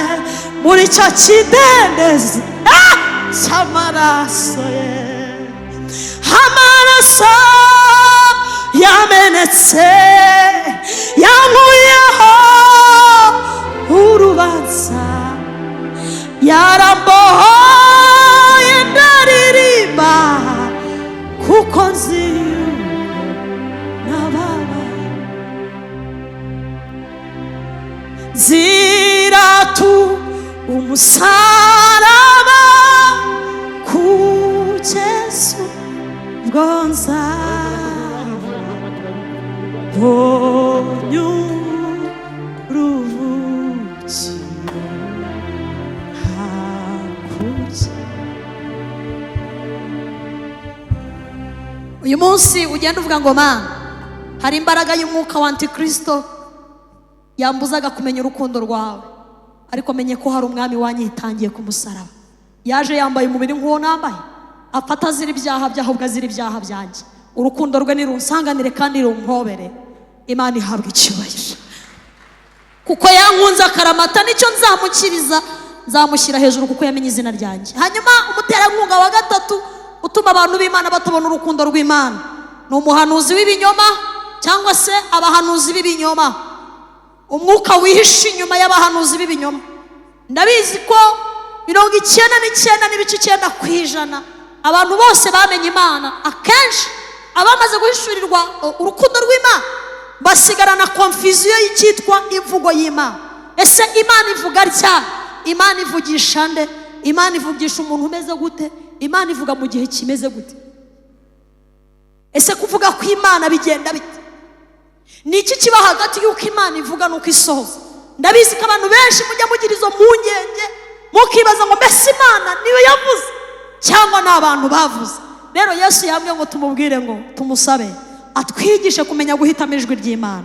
muri cyo kidendezi cy'amaraso ye. Amaraso yamenetse yankuyeho urubanza, yarambohoye ndaririmba kuko nzi nababaye. Ziratu umusaraba kugeza ubwonza bonyuruvukiro hakurya. Uyu munsi ugenda uvuga ngo Mana, hari imbaraga y'umwuka wa Antikristo yambuzaga kumenya urukundo rwawe, ariko menye ko hari umwami wanyitangiye ku musaraba. Yaje yambaye umubiri nk'uwo nambaye, afata azira ibyaha by'ahubwo azira ibyaha byanjye. Urukundo rwe nirunsanganire kandi rumpobere. Imana ihabwa icyubahiro, kuko yankunze akaramata, nicyo nzamukiriza, nzamushyira hejuru kuko yamenye izina ryanjye. Hanyuma umuterankunga wa gatatu utuma abantu b'Imana batabona urukundo rw'Imana ni umuhanuzi w'ibinyoma, cyangwa se abahanuzi b'ibinyoma. Umwuka wihishe inyuma y'abahanuzi b'ibinyoma. Ndabizi ko 99.9% abantu bose bamenye Imana, akenshi abamaze guhishurirwa urukundo rw'Imana basigarana confusion y'icyitwa imvugo y'Imana. Ese Imana ivuga ryari? Imana ivugisha nde? Imana ivugisha umuntu umeze gute? Imana ivuga mu gihe kimeze gute? Ese kuvuga ko Imana bigenda bite? Ni iki kiba hagati y'uko Imana ivuga n'uko isohoza? Ndabizi ko abantu benshi mujya mugira izo mpungenge, mukibaza ngo mbese Imana niwe yavuze cyangwa n'abantu bavuze. Rero Yesu yambwiye ngo tumubwire ngo tumusabe atwigishe kumenya guhitamo ijwi ry'Imana.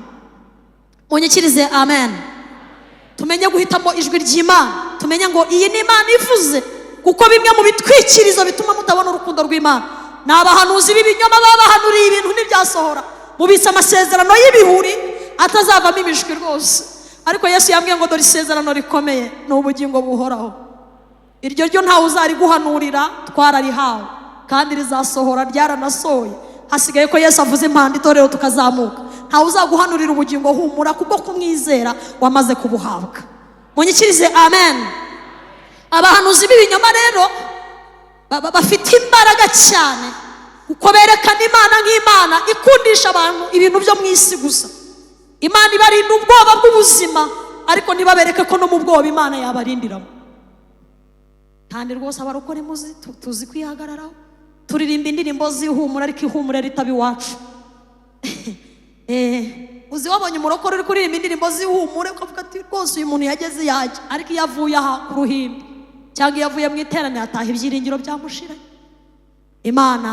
Munyikirize amen. Tumenye guhitamo ijwi ry'Imana, tumenye ngo iyi ni Imana ivuze, kuko bimwe mu bitwikirizo bituma mutabona urukundo rw'Imana ni abahanuzi b'ibinyoma babahanuriye ibintu ntibyasohora, mubitse amasezerano y'ibihuri atazavamo imishwi rwose. Ariko Yesu yambwiye ngo dore isezerano rikomeye ni ubugingo buhoraho. Iryo ryo ntawe uzariguhanurira, twararihawe kandi rizasohora, ryaranasohoye. Hasigaye ko Yesu avuze impanda itorero tukazamuka. ntawe uzaguhanurira ubugingo, humura kubwo kumwizera wamaze kubuhabwa. Munyikirize amen. Abahanuzi b'ibinyoma rero bafite imbaraga cyane kuko berekana Imana nk'Imana ikundisha abantu ibintu byo mu isi gusa. Imana ibarinda ubwoba bw'ubuzima, ariko ntibabereke ko no mu bwoba Imana yabarindiramo. Kandi rwose abarokore muzi tuzi kwihagararaho, turirimba indirimbo z'ihumura, ariko ihumura ritaba iwacu. Uzi wabonye umurokore uri kuririmba indirimbo z'ihumure ukavuga ati rwose uyu muntu yageze yajya, ariko iyo avuye aha ku ruhimbi cyangwa iyo avuye mu iteraniro ataha ibyiringiro byamushiranye. Imana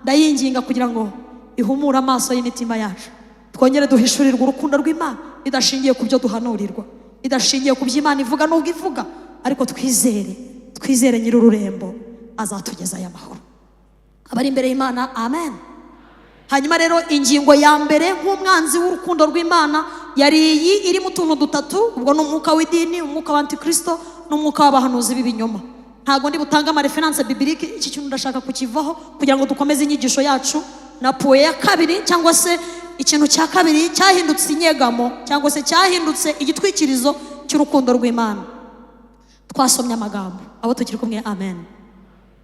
ndayinginga kugira ngo ihumure amaso y'imitima yacu, twongere duhishurirwe urukundo rw'Imana idashingiye ku byo duhanurirwa, idashingiye ku byo Imana ivuga n'ubwo ivuga, ariko twizere nyir'ururembo azatugeza aya mahoro. Abari imbere y'Imana amen. Hanyuma rero ingingo ya mbere nk'umwanzi w'urukundo rw'Imana yari iyi, irimo utuntu dutatu, ubwo n'umwuka w'idini, umwuka wa Antikristo n'umwuka w'abahanuzi b'ibinyoma. Ntago ndi butanga amareferanse bibilike, iki kintu ndashaka kukivaho kugira ngo dukomeze inyigisho yacu. Na puwe ya kabiri cyangwa se ikintu cya kabiri cyahindutse inyegamo cyangwa se cyahindutse igitwikirizo cy'urukundo rw'Imana. Twasomye amagambo, abo tukiri kumwe amen.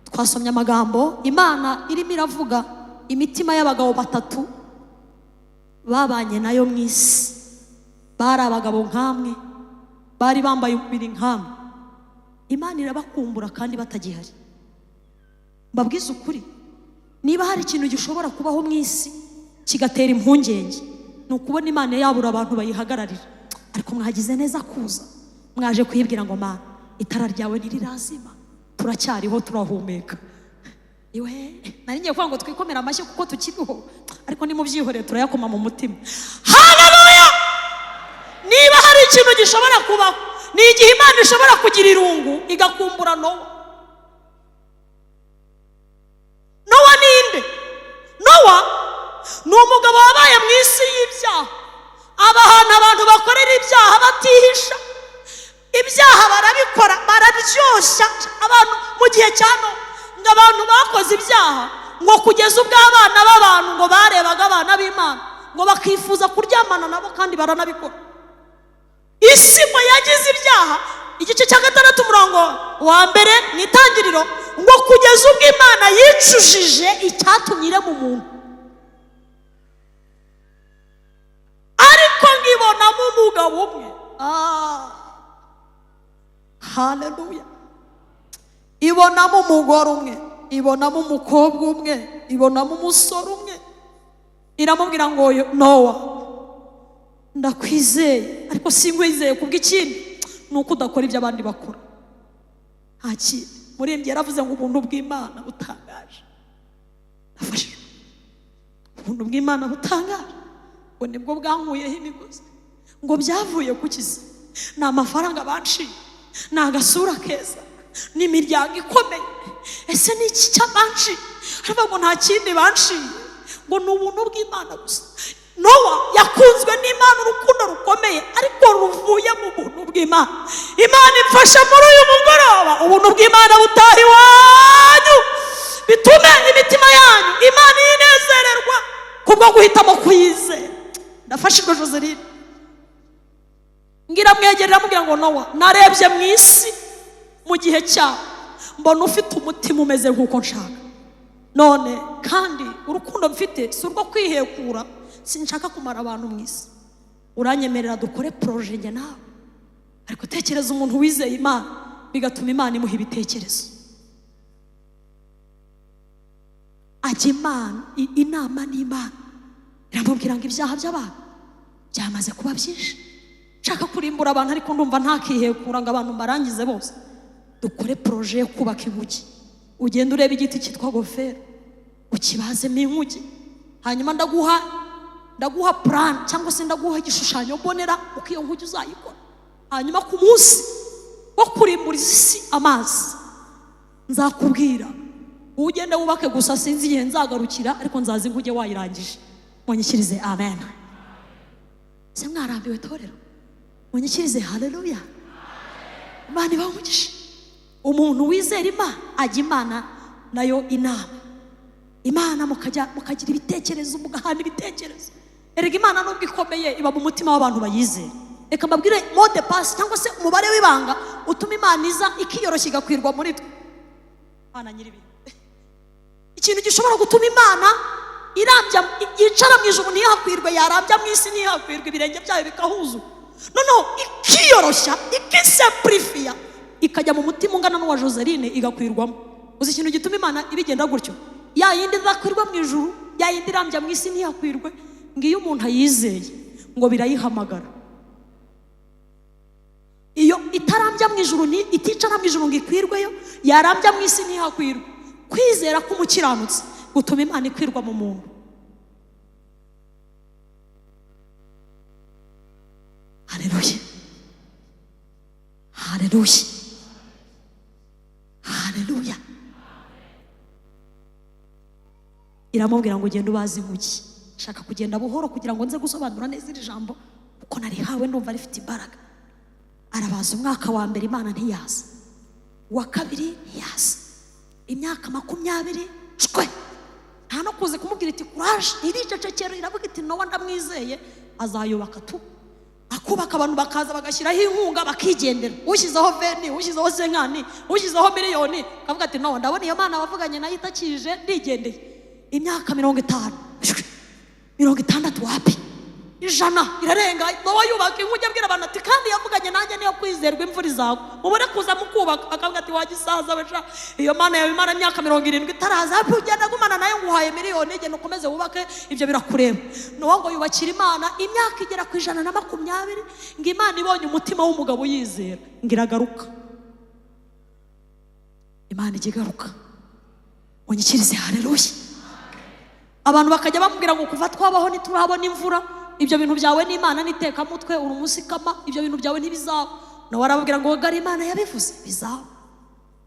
Twasomye amagambo, Imana irimo iravuga imitima y'abagabo batatu babanye nayo mu isi. Bari abagabo nkamwe, bari bambaye umubiri nkamwe. Imana irabakumbura kandi batagihari. Mbabwiza ukuri, niba hari ikintu gishobora kubaho mu isi kigatera impungenge, ni ukubona Imana yabura abantu bayihagararira. Ariko mwagize neza kuza, mwaje kuyibwira ngo Mana, itara ryawe ntirirazima, turacyariho, turahumeka. Iwe nari ngiye kuvuga ngo twikomera amashyi kuko tukiriho, ariko ni mu byihoreye turayakoma mu mutima. Haleluya! Niba hari ikintu gishobora kubaho, ni igihe Imana ishobora kugira irungu igakumbura Nowa. Nowa ni nde? Nowa ni umugabo wabaye mu isi y'ibyaha, ahantu abantu bakorera ibyaha batihisha. Ibyaha barabikora, bararyoshya abantu mu gihe cya Nowa. Ngo abantu bakoze ibyaha ngo kugeza ubwo abana b'abantu ngo barebaga abana b'Imana ngo bakifuza kuryamana nabo, kandi baranabikora. Isi ngo yagize ibyaha, igice cya 6 umurongo wa mbere mu Itangiriro, ngo kugeza ubwo Imana yicujije icyatumye irema umuntu. Ariko ngibonamo umugabo umwe. Haleluya! Ibonamo umugore umwe, ibonamo umukobwa umwe, ibonamo umusore umwe. Iramubwira ngo Nowa, ndakwizeye, ariko sinkwizeye kubw'ikindi, nuko udakora ibyo abandi bakora. Nta kindi. Muririmbyi yaravuze ngo ubuntu bw'Imana butangaje. Nafashijwe. Ubuntu bw'Imana butangaje ngo nibwo bwankuyeho imigozi, ngo byavuye ku kizi. Ni amafaranga banciye, ni agasura keza, ni imiryango ikomeye. Ese ni iki cyabanciye? Aravuga ngo nta kindi banciye, ngo ni ubuntu bw'Imana gusa. Nowa yakunzwe n'Imana urukundo rukomeye, ariko ruvuye mu buntu bw'Imana. Imana imfasha muri uyu mugoroba, ubuntu bw'Imana butaha iwanyu, bitume imitima yanyu Imana inezererwa kubwo guhitamo kuyizera. Ndafashijwe Joseline. Ngira mwegerera mubwira ngo Nowa, narebye mu isi mu gihe cyawe, mbona ufite umutima umeze nk'uko nshaka. None kandi urukundo mfite si urwo kwihekura, sinshaka kumara abantu mu isi. Uranyemerera dukore proje njye nawe. Ariko tekereza umuntu wizeye Imana, bigatuma Imana imuha ibitekerezo. Ajya Imana inama n'Imana, iramubwira ngo ibyaha by'abantu byamaze kuba byinshi, nshaka kurimbura abantu, ariko ndumva ntakihekura ngo abantu mbarangize bose. Dukore proje yo kubaka inkugi. Ugenda ureba igiti cyitwa gofero, ukibazemo inkugi, hanyuma ndaguha plan cyangwa se ndaguha igishushanyo mbonera uko iyo nkugi uzayikora. Hanyuma ku munsi wo kurimbura isi amazi, nzakubwira ugende wubake gusa, sinzi igihe nzagarukira, ariko nzazi inkuge wayirangije. Munyikirize amen. Se mwarambiwe torero? Munyikirize haleluya. Imana ibamugishe. Umuntu wizera Imana ajya Imana nayo inama. Imana mukagira ibitekerezo, mugahana ibitekerezo. erega Imana nubwo ikomeye iba mu mutima w'abantu bayizera. Reka mbabwire mode pass cyangwa se umubare w'ibanga utuma Imana iza ikiyoroshya igakwirwa muri twe. Imana nyiri ibintu. Ikintu gishobora gutuma Imana irambya yicara mu ijuru ntihakwirwe, yarambya mu isi ntihakwirwe, ibirenge byayo bikahuzu, noneho ikiyoroshya ikisemplifiya ikajya mu mutima ungana n'uwa Joseline igakwirwamo. Uzi ikintu gituma Imana ibigenda gutyo? Ya yindi izakwirwa mu ijuru, ya yindi irambya mu isi ntihakwirwe, ngiyo umuntu ayizeye ngo birayihamagara. Iyo itarambya mu ijuru ni iticara mu ijuru ngo ikwirweyo, yarambya mu isi ntihakwirwe. Kwizera k'umukiranutsi gutuma Imana ikwirwa mu muntu. Haleluya, haleluya, haleluya. Iramubwira ngo ugende ubaze inkuki. Shaka kugenda buhoro kugira ngo nze gusobanura neza iri jambo uko narihawe ndumva rifite imbaraga. Arabaza umwaka wa mbere Imana ntiyaza, uwa kabiri ntiyaza, imyaka 20 shwe nta no kuze kumubwira iti courage, iricecekero, iravuga iti Nowa ndamwizeye azayubaka tu. Akubaka abantu bakaza bagashyiraho inkunga bakigendera, ushyizeho veni, ushyizeho senkani, ushyizeho miliyoni, akavuga ati Nowa ndabona iyo Mana bavuganye nayo itakije ndigendeye. Imyaka 50 60 wapi, 100 irarenga, Nowa yubaka inkuge abwira abantu ati kandi yavuganye nanjye niyo kwizerwa imvura izagwa, mubone kuza mukubaka. Akavuga ati wagisaza weca, iyo Mana yawe Imana imyaka 70 itaraza, hapi ugenda gumana nayo nguhaye miliyoni, genda ukomeze wubake, ibyo birakureba. Nowa ngo yubakira Imana imyaka igera ku 120, ngo Imana ibonye umutima w'umugabo yizera ngiragaruka. Imana igigaruka munyikirize. Haleluya. Abantu bakajya bamubwira ngo kuva twabaho ntiturabona imvura, ibyo bintu byawe n'Imana niteka mutwe uri umusikama, ibyo bintu byawe ntibizaba. Nawe arababwira ngo gari Imana yabivuze bizaba.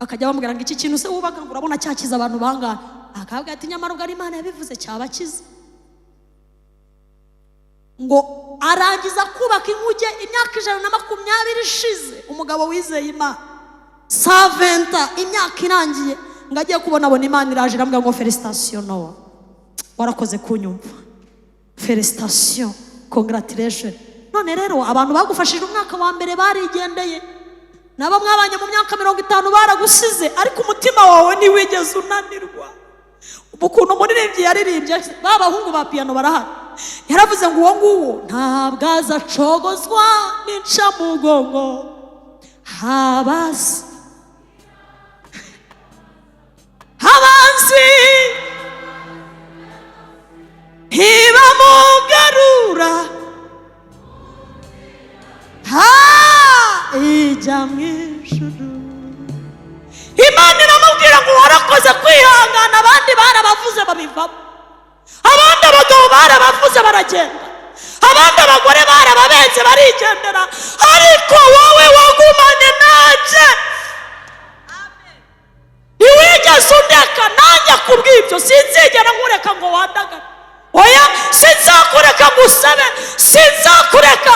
Bakajya bamubwira ngo iki kintu se wubaka ngo urabona cyakiza abantu bangana, akavuga ati nyamara gari Imana yabivuze cyabakiza. Ngo arangiza kubaka inkuge imyaka 120 ishize, umugabo wizeye Imana 70 imyaka irangiye, ngo agiye kubona abona Imana iraje iramubwira ngo felicitation Nowa, warakoze kunyumva, felicitation, congratulation. None rero abantu bagufashije umwaka wa mbere barigendeye, nabo mwabanye mu myaka 50 baragusize, ariko umutima wawe ntiwigeze unanirwa. Ubukuntu umuririmbyi yaririmbye, babahungu ba piano barahari, yaravuze ngo uwo nguwo ntabwo azacogozwa n'inca mugongo habasi ntibamugarura ijya mu ijuru. Imana iramubwira ngo warakoze kwihangana, abandi barabavuze babivamo, abandi abagabo barabavuze baragenda, abandi abagore barababenze barigendera, ariko wowe wagumanye nanjye. Ntiwigeze undeka, nanjye kubw'ibyo sinzigera nkureka ngo wandagare. Oya, sinzakureka ngusabe, sinzakureka.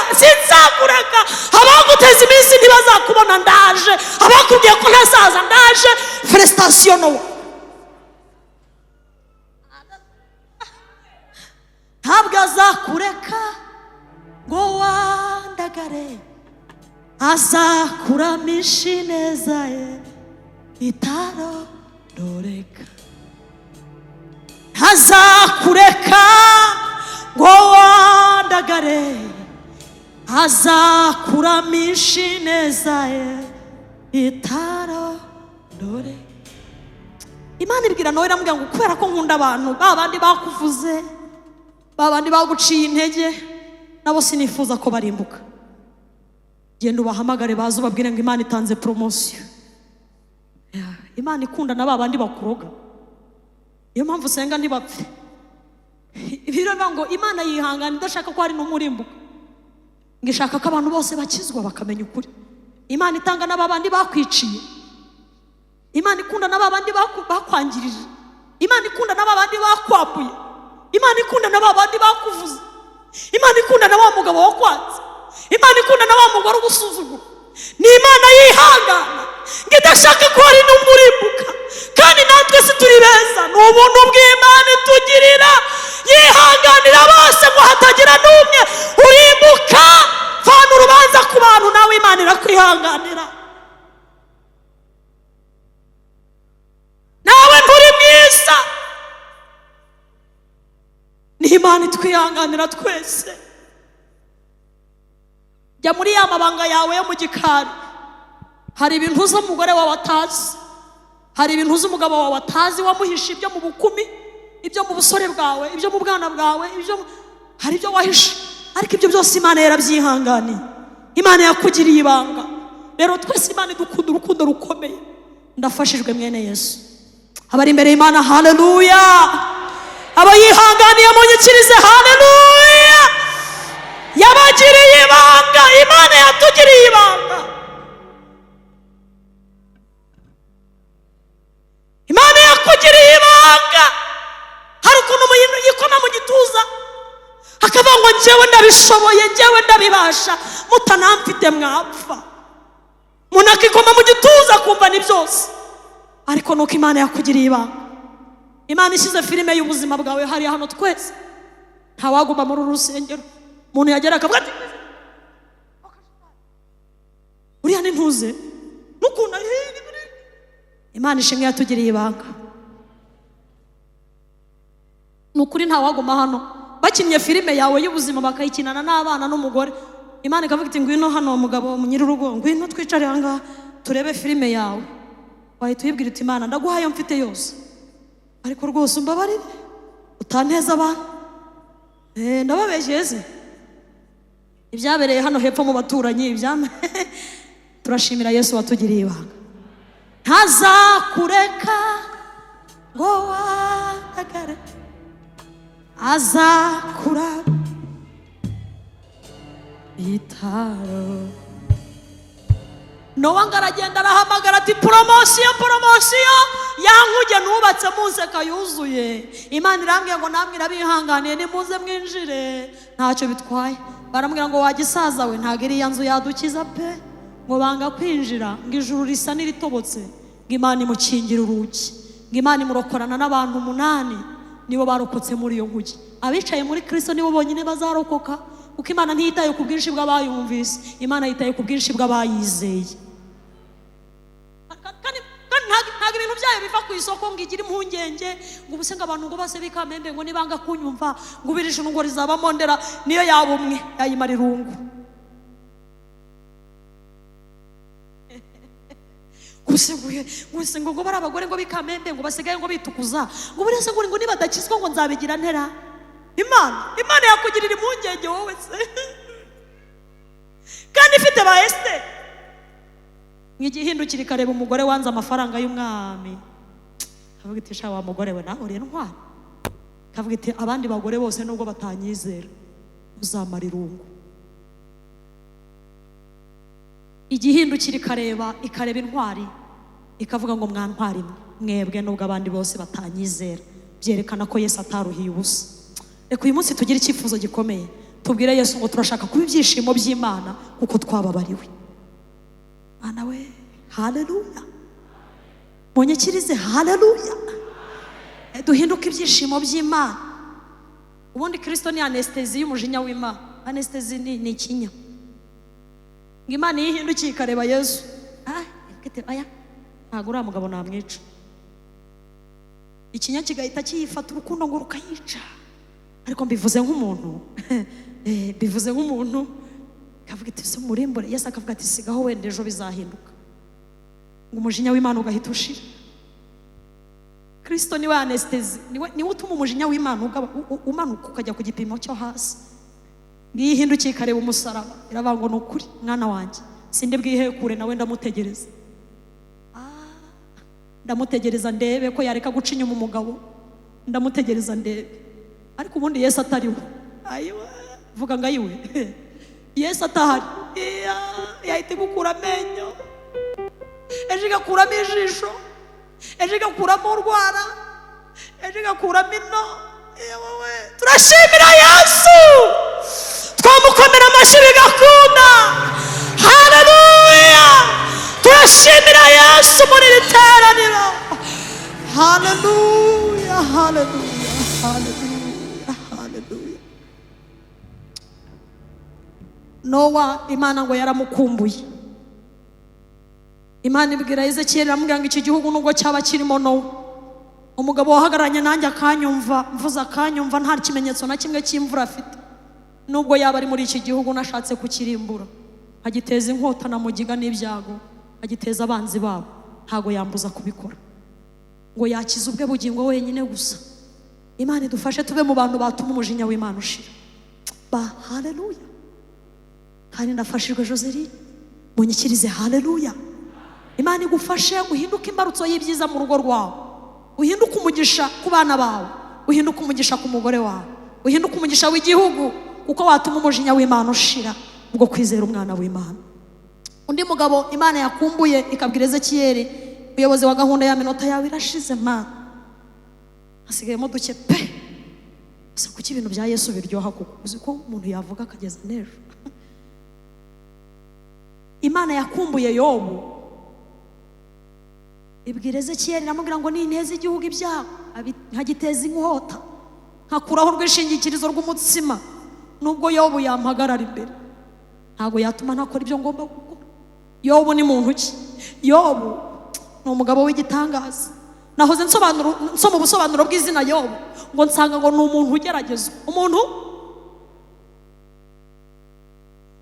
Abaguteza iminsi ntibazakubona ndaje, abakubwiye ko ntazaza ndaje. Felicitation Nowa. Ntabwo azakureka ngo wandagare, azakuramisha ineza ye itarondoreka. Azakureka ngo wandagare, azakuramisha ineza ye itarondoreka. Imana ibwira Nowa iramubwira ngo kubera ko nkunda abantu, babandi bakuvuze, babandi baguciye intege, nabo sinifuza ko barimbuka. Genda ubahamagare baze ubabwire ngo Imana itanze promotion. Imana ikunda na babandi bakuroga, iyo mpamvu usenga ntibapfe. Birava ngo Imana yihangana idashaka ko hari n'umurimbuka, ngo ishaka ko abantu bose bakizwa bakamenya ukuri. Imana itanga na babandi bakwiciye, Imana ikunda na babandi bakwangirije, Imana ikunda na babandi bakwambuye, Imana ikunda na babandi bakuvuze, Imana ikunda na wa mugabo wakwanze, Imana ikunda na wa mugore ugusuzugura. Ni Imana yihangana ngo idashaka ko hari n'umurimbuka, kandi natwe si turi beza, ni ubuntu bw'Imana itugirira. yihanganira bose ngo hatagira n'umwe urimbuka. Vana urubanza ku bantu, nawe Imana irakwihanganira. Nawe nturi mwiza, ni Imana itwihanganira twese. Jya muri ya mabanga yawe yo mu gikari. Hari ibintu uzi umugore wawe atazi, hari ibintu uzi umugabo wawe atazi, wamuhishe ibyo mu bukumi, ibyo mu busore bwawe, ibyo mu bwana bwawe, hari ibyo wahishe, ariko ibyo byose Imana yarabyihanganiye. Imana yakugiriye ibanga. Rero twese Imana idukunda urukundo rukomeye. Ndafashijwe mwene Yesu. Abari imbere y'Imana, haleluya. Aba yihanganiye munyikirize, haleluya. Yabagiriye ibanga, Imana yatugiriye ibanga. Imana yakugiriye ibanga. Hari ukuntu umuntu yikoma mu gituza akavuga ngo njyewe ndabishoboye, njyewe ndabibasha, mutanamfite mwapfa. Umuntu akikoma mu gituza akumva ni byose, ariko nuko Imana yakugiriye ibanga. Imana ishyize filime y'ubuzima bwawe hariya hano twese. Ntawaguma muri uru rusengero umuntu yagera akavuga ati uriya ni ntuze n'ukuntu ari. Imana ishimwe yatugiriye ibanga. Ni ukuri ntawaguma hano. Bakinnye filime yawe y'ubuzima bakayikinana n'abana n'umugore, Imana ikavuga iti ngwino hano mugabo nyir'urugo, ngwino twicare hanga turebe filime yawe. Wahita uyibwira uti Imana ndaguhaye mfite yose, ariko rwose umbabarire utanteza abantu. Ndababeshyeze ibyabereye hano hepfo mu baturanyi turashimira Yesu watugiriye ibanga. Ntazakureka ngo wagagare, azakura itaro. Nowa ngaragenda arahamagara ati poromosiyo, poromosiyo, yankuge nubatse museka yuzuye. Imana irambwira ngo namwe irabihanganiye, nimuze mwinjire ntacyo bitwaye. Baramubwira ngo wagisaza we, ntabwo iriya nzu yadukiza pe, ngo banga kwinjira, ngo ijuru risa n'iritobotse, ngo Imana imukingira urugi, ngo Imana imurokorana n'abantu 8 nibo barokotse muri iyo nkugi. Abicaye muri Kristo nibo bonyine bazarokoka, kuko Imana ntiyitaye ku bwinshi bw'abayumvise, Imana yitaye ku bwinshi bw'abayizeye. Ntabwo ibintu byayo biva ku isoko ngo igire impungenge ngo ubuse ngo abantu ngo base bikamembe ngo nibanga kunyumva ngo ubirishe ngo rizabamo ndera, niyo yaba umwe yayimara irungu. Gusa ngo bari abagore ngo bikamembe ngo basigaye ngo bitukuza ngo burese ngo nibadakizwa ngo nzabigira ntera. Imana yakugirira impungenge wowe se kandi ifite ba Esiteri. Nk'igihindukira ikareba umugore wanze amafaranga y'umwami, kavuga iti sha wa mugore we nawe uri intwari. Kavuga iti abandi bagore bose nubwo batanyizera uzamara irungu. Igihindukira ikareba intwari ikavuga ngo mwantwari mwebwe nubwo abandi bose batanyizera, byerekana ko Yesu ataruhiye ubusa. Reka uyu munsi tugire icyifuzo gikomeye, tubwire Yesu ngo turashaka kuba ibyishimo by'Imana kuko twababariwe. Ana we, haleluya. Munyikirize, haleluya. Duhinduke ibyishimo by'Imana. Ubundi Kristo ni anestesi y'umujinya w'Imana. Anestesi ni ikinya. Ngo Imana yihindukiye ikareba Yesu, aya ntabwo uriya mugabo namwica. Ikinya kigahita kiyifata urukundo ngo rukayica. Ariko mbivuze nk'umuntu bivuze nk'umuntu kavuga iti se murimbure. Yesu akavuga ati sigaho wenda ejo bizahinduka, ngo umujinya w'Imana ugahita ushira. Kristo niwe anestesi, niwe utuma umujinya w'Imana umanuka ukajya ku gipimo cyo hasi. Ngihindukiye ikareba umusaraba iravuga ngo nukuri mwana wanjye sinde bwihekure, nawe ndamutegereza. Ndamutegereza ndebe ko yareka guca inyuma umugabo, ndamutegereza ndebe. Ariko ubundi Yesu atariwe, ayiwe vuga ngo ayiwe Yesu atahari, yahita gukura amenyo, ejo igakuramo ijisho, ejo igakuramo urwara, ejo igakuramo ino. Turashimira Yesu, twamukomera amashyi bigakunda. Haleluya. Turashimira Yesu muri iri teraniro. Haleluya, haleluya, haleluya. Nowa Imana ngo yaramukumbuye. Imana ibwira Ezekiyeli aramubwira ngo iki gihugu nubwo cyaba kirimo Nowa, umugabo wahagararanye nanjye akanyumva, mvuza akanyumva, nta kimenyetso na kimwe cy'imvura afite, nubwo yaba ari muri iki gihugu nashatse kukirimbura, agiteza inkota na mugiga n'ibyago, agiteza abanzi babo, ntago yambuza kubikora. Ngo yakiza ubwe bugingo wenyine gusa. Imana idufashe tube mu bantu batuma umujinya w'Imana ushira. Haleluya. Kandi ndafashijwe Joseline, munyikirize haleluya. Imana igufashe uhinduke imbarutso y'ibyiza mu rugo rwawe, uhinduke umugisha ku bana bawe, uhinduke umugisha ku mugore wawe, uhinduke umugisha w'igihugu, kuko watuma umujinya w'Imana ushira ubwo kwizera umwana w'Imana. Undi mugabo Imana yakumbuye ikabwira Ezekiyeli, uyobozi wa gahunda ya minota yawe irashize Mana, hasigayemo duke pe. Ese kuki ibintu bya Yesu biryoha kuko uzi ko umuntu yavuga akageza n'ejo. Imana yakumbuye Yobu, ibwira Ezekiyeli iramubwira ngo ninteze igihugu ibyago, nkagiteza inkota, nkakuraho urwishingikirizo rw'umutsima, nubwo Yobu yampagarara imbere ntago yatuma ntakora ibyo ngomba gukora. Yobu ni muntu ki? Yobu ni umugabo w'igitangaza. Nahoze nsoma ubusobanuro bw'izina Yobu ngo nsanga ngo ni umuntu ugeragezwa.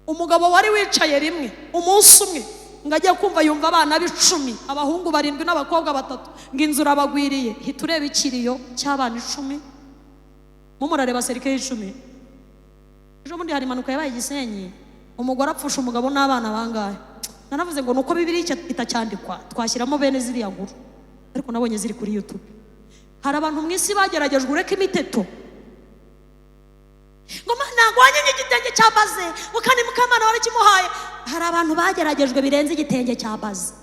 Umugabo wari wicaye rimwe umunsi umwe ngo ajye kumva yumva abana b'10, abahungu 7 n'abakobwa 3, ngo inzura bagwiriye. Hita ureba ikiriyo cy'abana 10, mumurareba serike y'10. Ejo bundi hari impanuka yabaye Gisenyi, umugore apfusha umugabo n'abana bangahe. Nanavuze ngo nuko Bibiliya itacyandikwa twashyiramo bene ziriya nkuru, ariko nabonye ziri kuri YouTube. Hari abantu mu isi bageragejwe ureka imiteto, ngo ntabwo wanyanye igitenge cya baze ukani mukamana wari kimuhaye. Hari abantu bageragejwe birenze igitenge cya baze.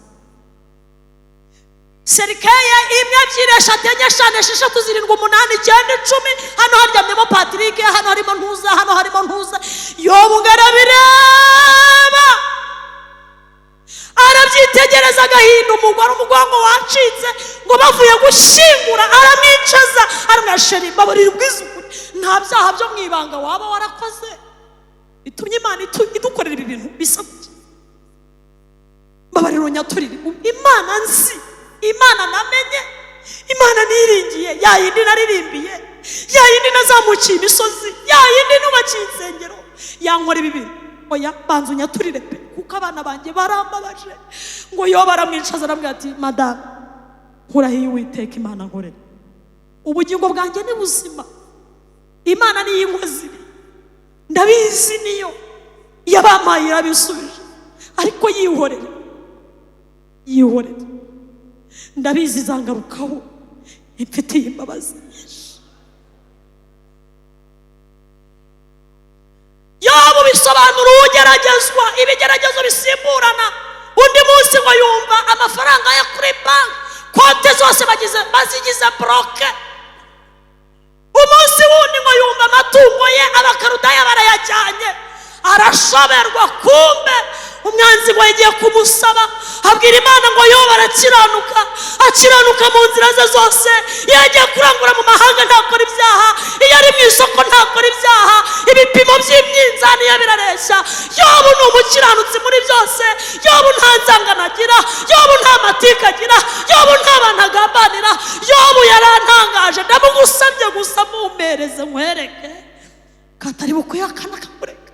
Serikeye 1, 2, 3, 4, 5, 6, 7, 8, 9, 10, hano haryamyemo Patrick, hano harimo Ntuza, hano harimo Ntuza. Yobu ngarabireba arabyitegereza agahinda, umugore umugongo wacitse, ngo bavuye gushingura aramwicaza, aramwasheri babarira ubwizukuri, nta byaha byo mwibanga waba warakoze bitumye Imana idukorera ibi bintu bisabye. Babariro nyaturire Imana nzi, Imana namenye, Imana niringiye, ya yindi naririmbiye, ya yindi nazamukiye imisozi, ya yindi nubakiye insengero, yankora ibi bintu. Oya banza unyaturire pe, kuko abana banjye barambabaje. Ngo Yobu aramwicaza aramubwira ati madame nkurahiye Uwiteka Imana nkorera, ubugingo bwanjye ni buzima, Imana niyo inkozi, ndabizi niyo yabampaye irabisubije, ariko yihorere, ndabizi izangarukaho, imfitiye imbabazi nyinshi. Yobu bisobanura ugeragezwa, ibigeragezo bisimburana. Undi munsi ngo yumva amafaranga ya kuri banki, konte zose bazigize broke. Umunsi wundi ngo yumva amatungo ye abakarudaya barayajyanye, arashoberwa. Kumbe umwanzi ngo yagiye kumusaba, abwira Imana ngo Yobu akiranuka mu nzira ze zose. Iyo agiye kurangura mu mahanga ntakora ibyaha, iyo ari mu isoko ntakora ibyaha, ibipimo by'imyinzani ye birareshya. Yobu ni umukiranutsi muri byose. Yobu nta nzangano agira, Yobu nta matika agira, Yobu nta bantu agambanira. Yobu yarantangaje, ndamugusabye gusa mumpereze nkwereke katari bukuyakana kamureka.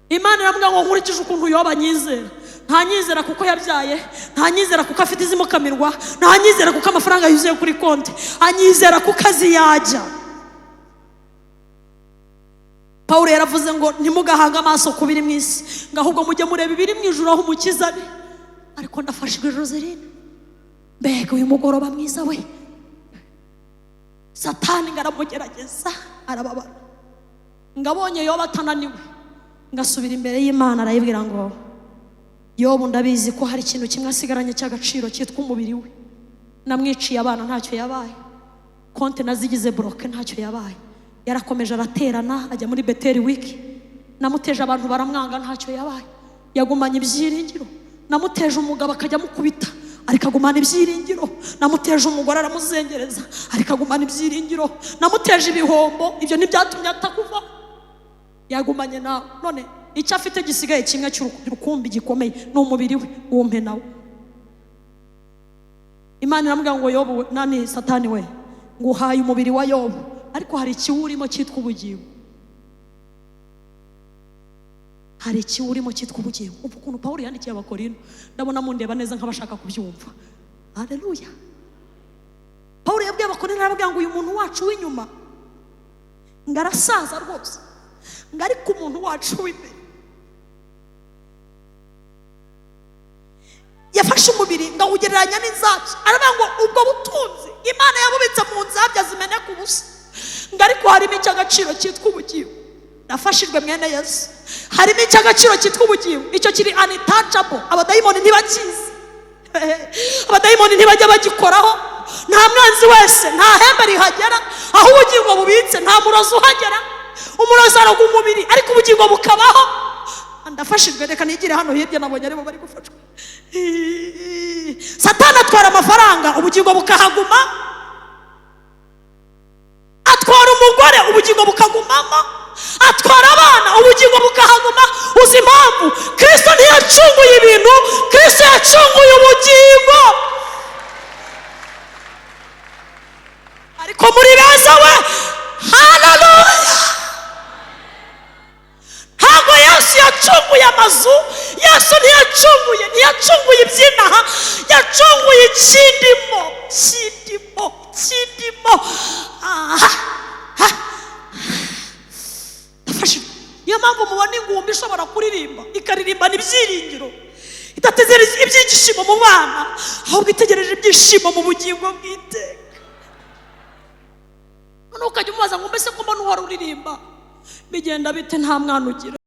Imana iramubwira ngo nkurikije ukuntu Yobu anyizera, ntanyizera kuko yabyaye, ntanyizera kuko afite izimukamirwa, ntanyizera kuko amafaranga yuzuye kuri konti, anyizera kuko azi yajya. Pawulo yaravuze ngo ntimugahange amaso ku biri mu isi, ngo ahubwo mujye mureba ibiri mu ijuru aho umukiza ari. Ariko ndafashijwe Joseline, mbega uyu mugoroba mwiza we. Satani ngaramugerageza arababara, ngabonye Yobu atananiwe, ngasubira imbere y'Imana arayibwira ngo Yobu ndabizi ko hari ikintu kimwe asigaranye cy'agaciro cyitwa umubiri we. Namwiciye abana ntacyo yabaye, konti nazigize broke ntacyo yabaye, yarakomeje araterana ajya muri Beteli wiki. Namuteje abantu baramwanga ntacyo yabaye, yagumanye ibyiringiro. Namuteje umugabo akajya mukubita ariko agumana ibyiringiro. Namuteje umugore aramuzengereza ariko agumana ibyiringiro. Namuteje ibihombo, ibyo ntibyatumye atakuva, yagumanye nawe. None icyo afite gisigaye kimwe cy'urukumbi gikomeye ni umubiri we, uwo mpe nawe. Imana iramubwira ngo Yobu, nani Satani we, ngo uhaye umubiri wa Yobu, ariko hari ikiwurimo cyitwa ubugingo. Hari ikiwurimo cyitwa ubugingo. Ukuntu Pawulo yandikiye Abakorinto, ndabona mundeba neza nk'abashaka kubyumva. Haleluya. Pawulo yabwiye Abakorinto, arababwira ngo uyu muntu wacu w'inyuma ngarasaza rwose, ngo ariko umuntu wacu w'imbere yafashe umubiri ngo awugereranya n'inzabya. Aravuga ngo ubwo butunzi Imana yabubitse mu nzabya zimeneka ubusa, ngo ariko harimo icy'agaciro cyitwa ubugingo. Nafashijwe mwene Yesu, harimo icy'agaciro cyitwa ubugingo. Icyo kiri untouchable, abadayimoni ntibakizi. Abadayimoni ntibajya bagikoraho. Nta mwanzi wese, nta hembe rihagera. Aho ubugingo bubitse nta murozi uhagera. Umurozi araga umubiri ariko ubugingo bukabaho. Ndafashijwe, reka nigire hano hirya, nabonye aribo bari gufashwa. Satani atwara amafaranga, ubugingo bukahaguma. Atwara umugore, ubugingo bukagumamo. Atwara abana, ubugingo bukahaguma. Uzi impamvu? Kristo ntiyacunguye ibintu, Kristo yacunguye ubugingo. Ariko muri beza we, haleluya. Ntabwo Yesu yacunguye amazu, Yesu ntiyacunguye iby'inaha, yacunguye ikindimo. Niyo mpamvu mubona ingumbi ishobora kuririmba, ikaririmba n'ibyiringiro, idategereje ibyishimo mu bana, ahubwo itegereje ibyishimo mu bugingo bw'iteka. None ukajya umubaza ngo mbese ko mbona uhora uririmba, bigenda bite nta mwana ugira?